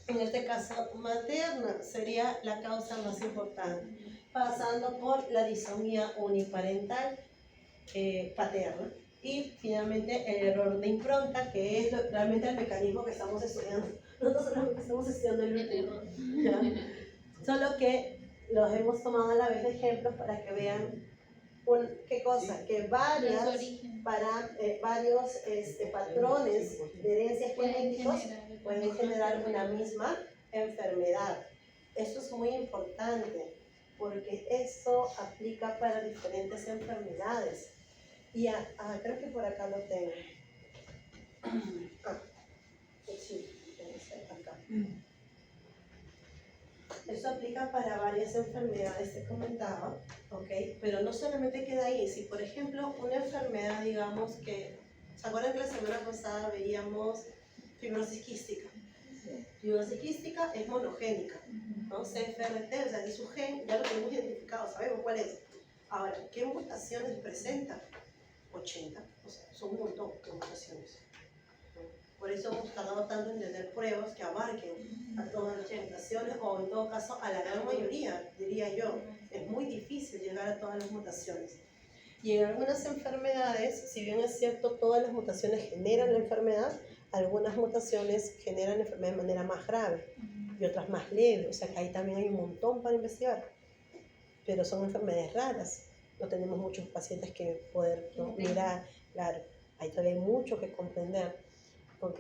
en este caso materna, sería la causa más importante, pasando por la disomía uniparental paterna. Y finalmente el error de impronta, que es realmente el mecanismo que estamos estudiando. Nosotros solamente estamos estudiando el error. Solo que los hemos tomado a la vez de ejemplos para que vean qué cosa, que varios patrones de herencias genéticos pueden generar una misma enfermedad. Esto es muy importante porque esto aplica para diferentes enfermedades. Y creo que por acá lo tengo. Sí, acá. Esto aplica para varias enfermedades, te comentaba, ¿ok? Pero no solamente queda ahí. Si, por ejemplo, una enfermedad, digamos que, ¿se acuerdan que la semana pasada veíamos fibrosis quística? Fibrosis quística es monogénica, ¿no? CFRT, o sea, su gen, ya lo tenemos identificado, sabemos cuál es. Ahora, ¿qué mutaciones presenta? 80, o sea, son un montón de mutaciones. Por eso hemos tardado tanto en tener pruebas que abarquen a todas las mutaciones, o en todo caso a la gran mayoría, diría yo. Es muy difícil llegar a todas las mutaciones. Y en algunas enfermedades, si bien es cierto, todas las mutaciones generan la enfermedad, algunas mutaciones generan la enfermedad de manera más grave y otras más leve. O sea que ahí también hay un montón para investigar. Pero son enfermedades raras. No tenemos muchos pacientes que poder mirar, claro, ahí todavía hay mucho que comprender, ¿ok?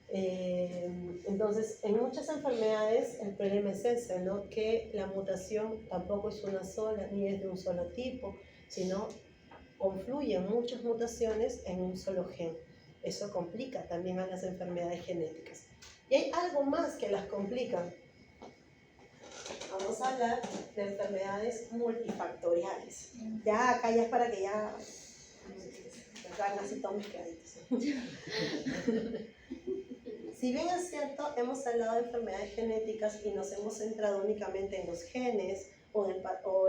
Entonces, en muchas enfermedades el problema es ese, ¿no? Que la mutación tampoco es una sola, ni es de un solo tipo, sino confluyen muchas mutaciones en un solo gen. Eso complica también a las enfermedades genéticas. Y hay algo más que las complica. Vamos a hablar de enfermedades multifactoriales. Ya acá ya es para que ya hagan así todos mis créditos. Si bien es cierto, hemos hablado de enfermedades genéticas y nos hemos centrado únicamente en los genes o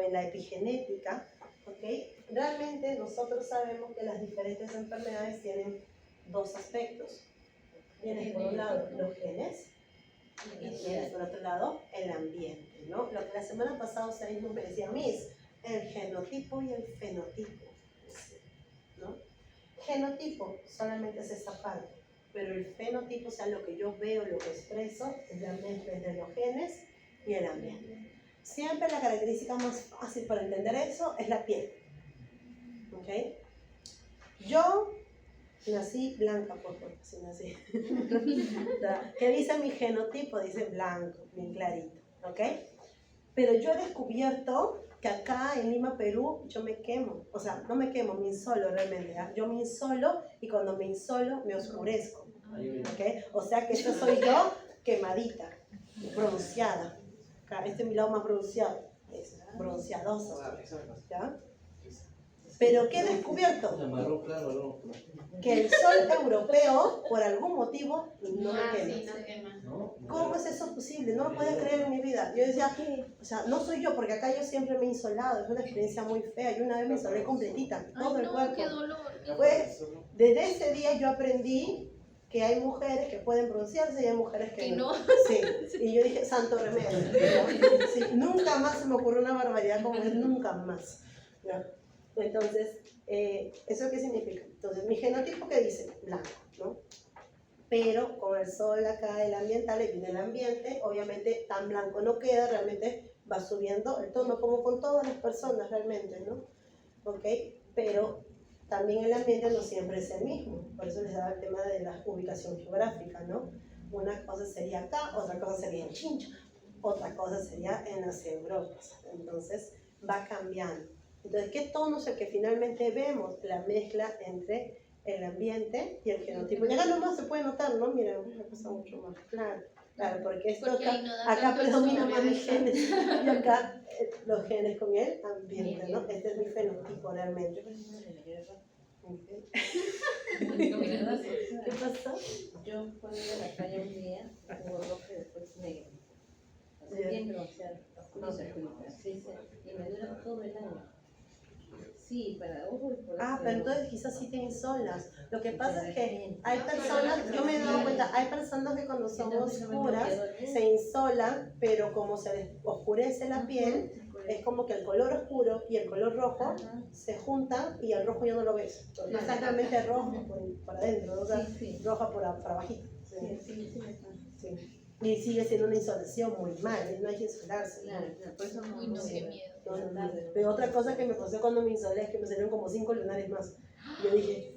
en la epigenética, ¿okay? Realmente nosotros sabemos que las diferentes enfermedades tienen dos aspectos. Tienes por un lado los genes y tienes por otro lado el ambiente, ¿no? Lo que la semana pasada ustedes mismos me decían, Miss, el genotipo y el fenotipo, ¿no? Genotipo solamente es esta parte, pero el fenotipo, o sea, lo que yo veo, lo que expreso, es la mezcla entre los genes y el ambiente. Siempre la característica más fácil para entender eso es la piel, ¿ok? Yo nací blanca, por favor, si nací. ¿Qué dice mi genotipo? Dice blanco, bien clarito, ¿ok? Pero yo he descubierto que acá en Lima, Perú, yo me quemo. O sea, no me quemo, me insolo realmente. ¿eh? Yo me insolo y cuando me insolo me oscurezco, ¿ok? O sea que esta soy yo quemadita, bronceada. Este es mi lado más bronceado, es bronceadoso, ¿ya? Pero ¿qué he descubierto? Que el sol europeo, por algún motivo, no me quema. Sí, no quema. ¿Cómo es eso posible? No lo podía creer en mi vida. Yo decía, o sea, no soy yo, porque acá yo siempre me he insolado, es una experiencia muy fea. Yo una vez me insolé completita, todo Ay, el no, cuerpo. qué dolor. Pues, desde ese día yo aprendí que hay mujeres que pueden pronunciarse y hay mujeres que Y no. Sí, y yo dije, santo remedio. Sí, nunca más se me ocurrió una barbaridad como es, nunca más. ¿Ya? Entonces, ¿eso qué significa? Entonces, mi genotipo que dice blanco, ¿no? Pero con el sol acá, el ambiental, y viene el ambiente, obviamente tan blanco no queda, realmente va subiendo el tono, como con todas las personas realmente, ¿no? ¿Ok? Pero también el ambiente no siempre es el mismo, por eso les daba el tema de la ubicación geográfica, ¿no? Una cosa sería acá, otra cosa sería en Chincha, otra cosa sería en las Europas, entonces va cambiando. Entonces, ¿qué tono es el que finalmente vemos? La mezcla entre el ambiente y el genotipo. Y acá nomás se puede notar, ¿no? Miren, una cosa mucho más clara. Claro, porque esto Porque acá, ahí no da acá tanto el predomina sol, más mis ¿verdad? genes y acá los genes con el ambiente, ¿no? Este es mi fenotipo realmente. Okay. ¿Qué pasó? Yo fui a la playa un día, hubo rojo y después negro. Así bien bronceado, así y me dura todo el año. Sí, para ojo y por Pero entonces quizás sí te insolas. Lo que pasa es que hay personas, yo me he dado cuenta, hay personas que cuando son oscuras se insolan, pero como se les oscurece la piel, es como que el color oscuro y el color rojo se juntan y el rojo ya no lo ves. Porque es exactamente rojo por adentro, o sea, roja por abajito. Sí. Y sigue siendo una insolación muy mal, no hay que insolarse. Claro, por eso Uy, no, qué miedo. No. Pero otra cosa que me pasó cuando me insolé es que me salieron como 5 lunares más. Yo dije,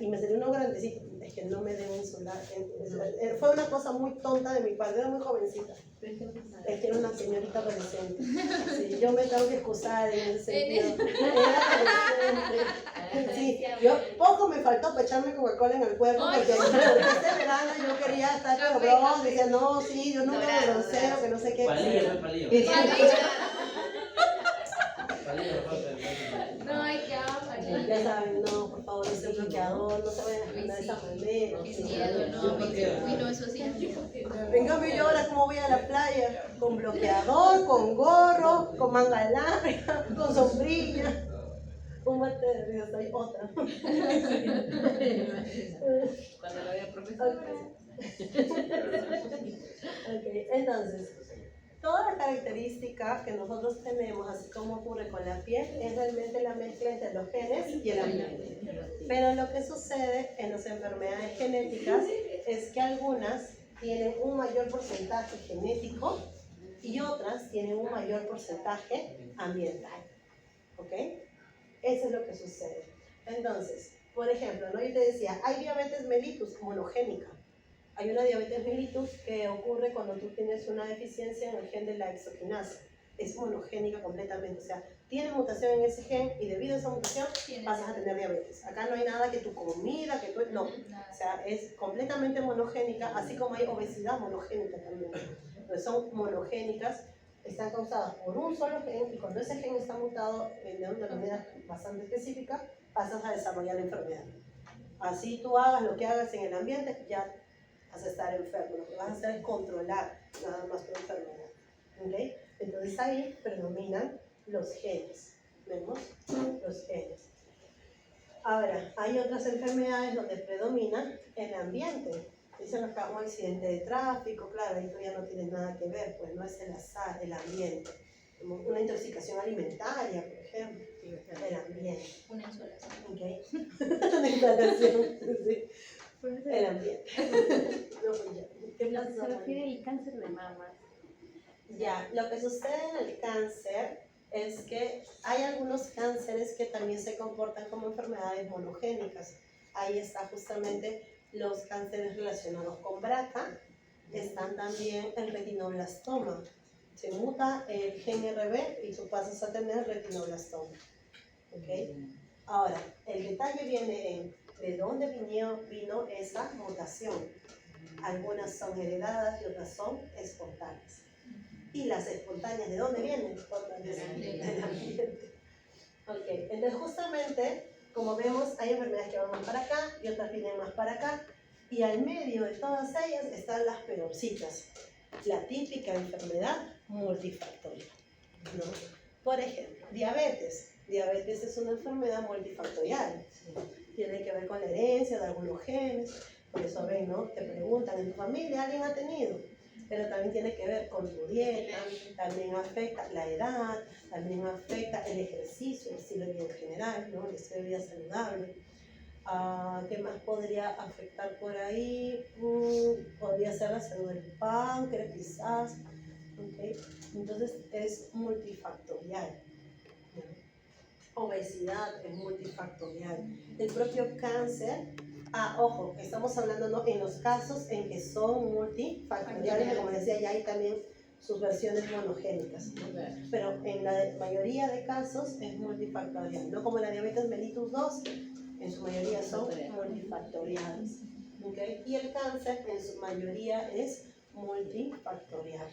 y me salió uno grandecito, es que no me debo insolar. Fue una cosa muy tonta de mi parte, era muy jovencita. Es que era una señorita adolescente. Sí, yo me tengo que excusar en ese sentido. Era adolescente. Sí, poco me faltó para echarme Coca-Cola en el cuerpo, porque este verano yo quería estar pero bro, decía, no, sí, yo nunca me bronceo, que no sé qué. Palillo. No, hay que amarlo. Ya saben, no, por favor, ese bloqueador, no se vayan a poner de esa manera. Qué miedo, no, uy, no, eso sí. En cambio yo ahora como voy a la playa, con bloqueador, con gorro, con manga larga, con sombrilla. Un mate de río, soy otra. Cuando lo vea profesor. Okay, entonces, toda la característica que nosotros tenemos, así como ocurre con la piel, es realmente la mezcla entre los genes y el ambiente. Pero lo que sucede en las enfermedades genéticas es que algunas tienen un mayor porcentaje genético y otras tienen un mayor porcentaje ambiental. ¿Ok? Eso es lo que sucede. Entonces, por ejemplo, ¿no? Yo te decía, hay diabetes mellitus monogénica. Hay una diabetes mellitus que ocurre cuando tú tienes una deficiencia en el gen de la exoquinasa. Es monogénica completamente, o sea, tiene mutación en ese gen y debido a esa mutación vas a tener diabetes. Acá no hay nada que tu comida, que tú... No, o sea, es completamente monogénica, así como hay obesidad monogénica también. Entonces son monogénicas, están causadas por un solo gen y cuando ese gen está mutado de una manera bastante específica, pasas a desarrollar la enfermedad. Así tú hagas lo que hagas en el ambiente, ya vas a estar enfermo. Lo que vas a hacer es controlar nada más tu enfermedad. ¿Okay? Entonces ahí predominan los genes. ¿Vemos? Los genes. Ahora, hay otras enfermedades donde predomina el ambiente. Dicen acá un accidente de tráfico, claro, ahí tú ya no tienes nada que ver, pues no es el azar, el ambiente. Como una intoxicación alimentaria, por ejemplo, el ambiente. Una insolación. ¿Okay? Una insolación, sí. El ambiente. No, pues ya. ¿Qué Lo que pasó? se refiere al cáncer de mama. Ya, lo que sucede en el cáncer es que hay algunos cánceres que también se comportan como enfermedades monogénicas. Ahí está justamente los cánceres relacionados con BRCA, están también el retinoblastoma. Se muta el gen RB y tú pasas a tener retinoblastoma. ¿Okay? Ahora, el detalle viene en de dónde vino esa mutación. Algunas son heredadas y otras son espontáneas. Y las espontáneas, ¿de dónde vienen? Del ambiente. Ok, entonces justamente, como vemos, hay enfermedades que van más para acá y otras vienen más para acá. Y al medio de todas ellas están las peorcitas. La típica enfermedad multifactorial, ¿no? Por ejemplo, diabetes. Diabetes es una enfermedad multifactorial. Tiene que ver con la herencia de algunos genes. Por eso ven, ¿no? Te preguntan, ¿en tu familia alguien ha tenido? Pero también tiene que ver con tu dieta, también afecta la edad, también afecta el ejercicio, el estilo de vida en general, ¿no? El estilo de vida saludable. ¿Qué más podría afectar por ahí? Podría ser la salud del páncreas, quizás. ¿Okay? Entonces es multifactorial, ¿no? Obesidad es multifactorial. El propio cáncer, ojo, estamos hablando, ¿no?, en los casos en que son multifactoriales, que como decía, ya hay también sus versiones monogénicas, ¿no? Pero en la mayoría de casos es multifactorial, no como la diabetes mellitus 2, en su mayoría son multifactoriales. ¿Okay? Y el cáncer en su mayoría es multifactorial.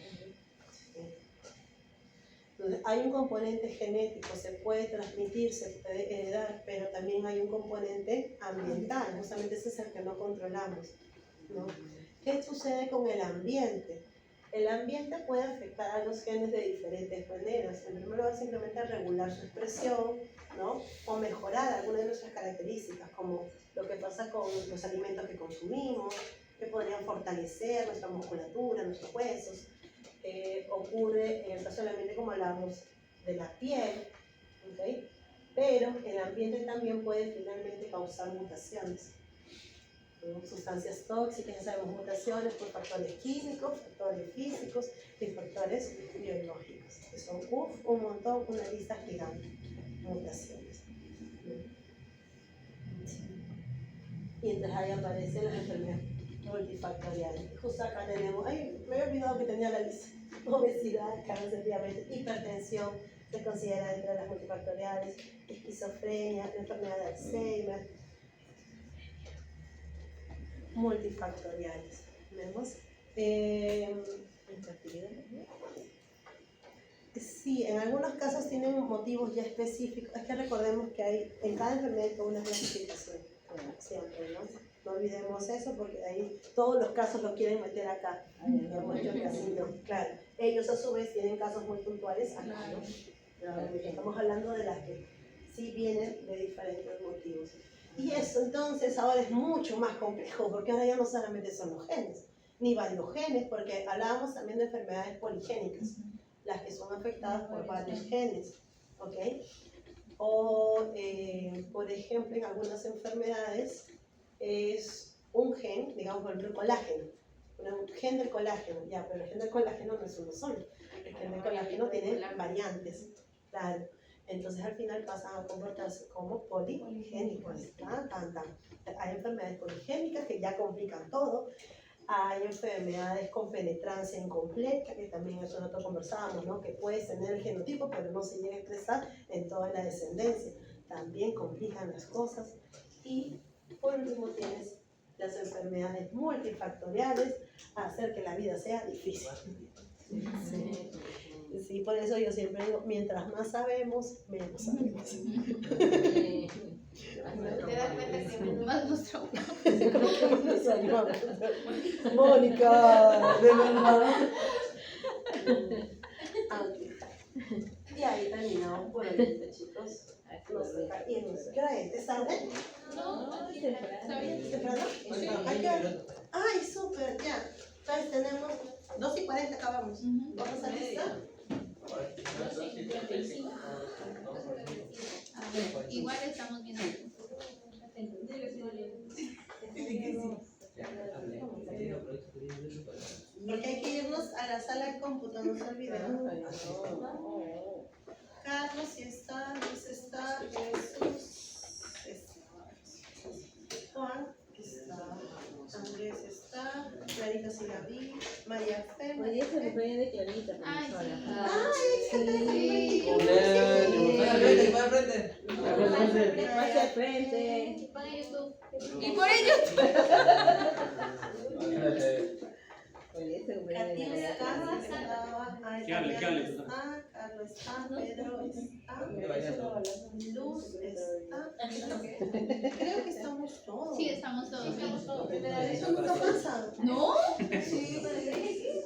Entonces, hay un componente genético, se puede transmitir, se puede heredar, pero también hay un componente ambiental, justamente ese es el que no controlamos, ¿no? ¿Qué sucede con el ambiente? El ambiente puede afectar a los genes de diferentes maneras. En primer lugar, simplemente regular su expresión, ¿no? O mejorar algunas de nuestras características, como lo que pasa con los alimentos que consumimos, que podrían fortalecer nuestra musculatura, nuestros huesos. Ocurre en el caso del ambiente, como hablamos, de la piel, ¿okay? Pero el ambiente también puede finalmente causar mutaciones, ¿no? Sustancias tóxicas, ya sabemos, mutaciones por factores químicos, factores físicos y factores biológicos, que son un montón, una lista gigante de mutaciones, ¿no? Y entonces ahí aparecen las enfermedades multifactoriales. Justo acá tenemos, me había olvidado que tenía la lista: obesidad, cáncer, diabetes, hipertensión, se considera dentro de las multifactoriales, esquizofrenia, la enfermedad de Alzheimer, multifactoriales. ¿Vemos? Sí, en algunos casos tienen motivos ya específicos. Es que recordemos que hay en cada enfermedad hay una clasificación, siempre, ¿no? No olvidemos eso, porque ahí todos los casos los quieren meter acá. Claro, ellos a su vez tienen casos muy puntuales acá, ¿no? Estamos hablando de las que sí vienen de diferentes motivos. Y eso entonces ahora es mucho más complejo, porque ahora ya no solamente son los genes, ni varios genes, porque hablábamos también de enfermedades poligénicas, las que son afectadas por varios genes, ¿ok? O, por ejemplo, en algunas enfermedades es un gen, digamos, por ejemplo, el colágeno, un gen del colágeno, ya, pero el gen del colágeno no es uno solo, el gen del colágeno tiene variantes, claro. Entonces al final pasan a comportarse como poligénicos. Hay enfermedades poligénicas que ya complican todo. Hay enfermedades con penetrancia incompleta, que también eso nosotros conversábamos, ¿no? Que puedes tener el genotipo, pero no se llega a expresar en toda la descendencia. También complican las cosas. Y por último tienes las enfermedades multifactoriales, hacer que la vida sea difícil. Sí. Sí, por eso yo siempre digo, mientras más sabemos, menos sabemos. Te das cuenta que más nos traumamos. Mónica, de verdad. Y ahí terminamos por ahorita, chicos. ¿Qué hora es? ¿Es tarde? No, está bien. ¿Temprano? Ay, súper, ya. Entonces tenemos 2:40, acabamos. ¿Vamos a lista? Igual estamos viendo. Porque hay que irnos a la sala de cómputo, no se olviden. Carlos sí está, Luis está, Jesús está, Juan está, Andrés está, Clarita sí la vi, María Fe. María se refiere de Clarita, profesora. ¡Ay, Pase al frente. Para YouTube. Y por ello. María se refiere de Katina Clarita. estaba, ¿Qué hable? está, Carlos está, Pedro está, Luz está. Creo que estamos todos. Sí, estamos todos. ¿Eso nunca pasa? ¿No?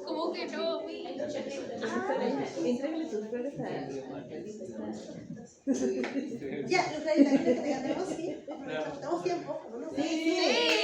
¿Cómo que no? Entrégale tus flores a Ya, Lucrecia, ¿quieres que te ganemos? Sí, aprovechamos, tenemos tiempo. ¿No? Sí.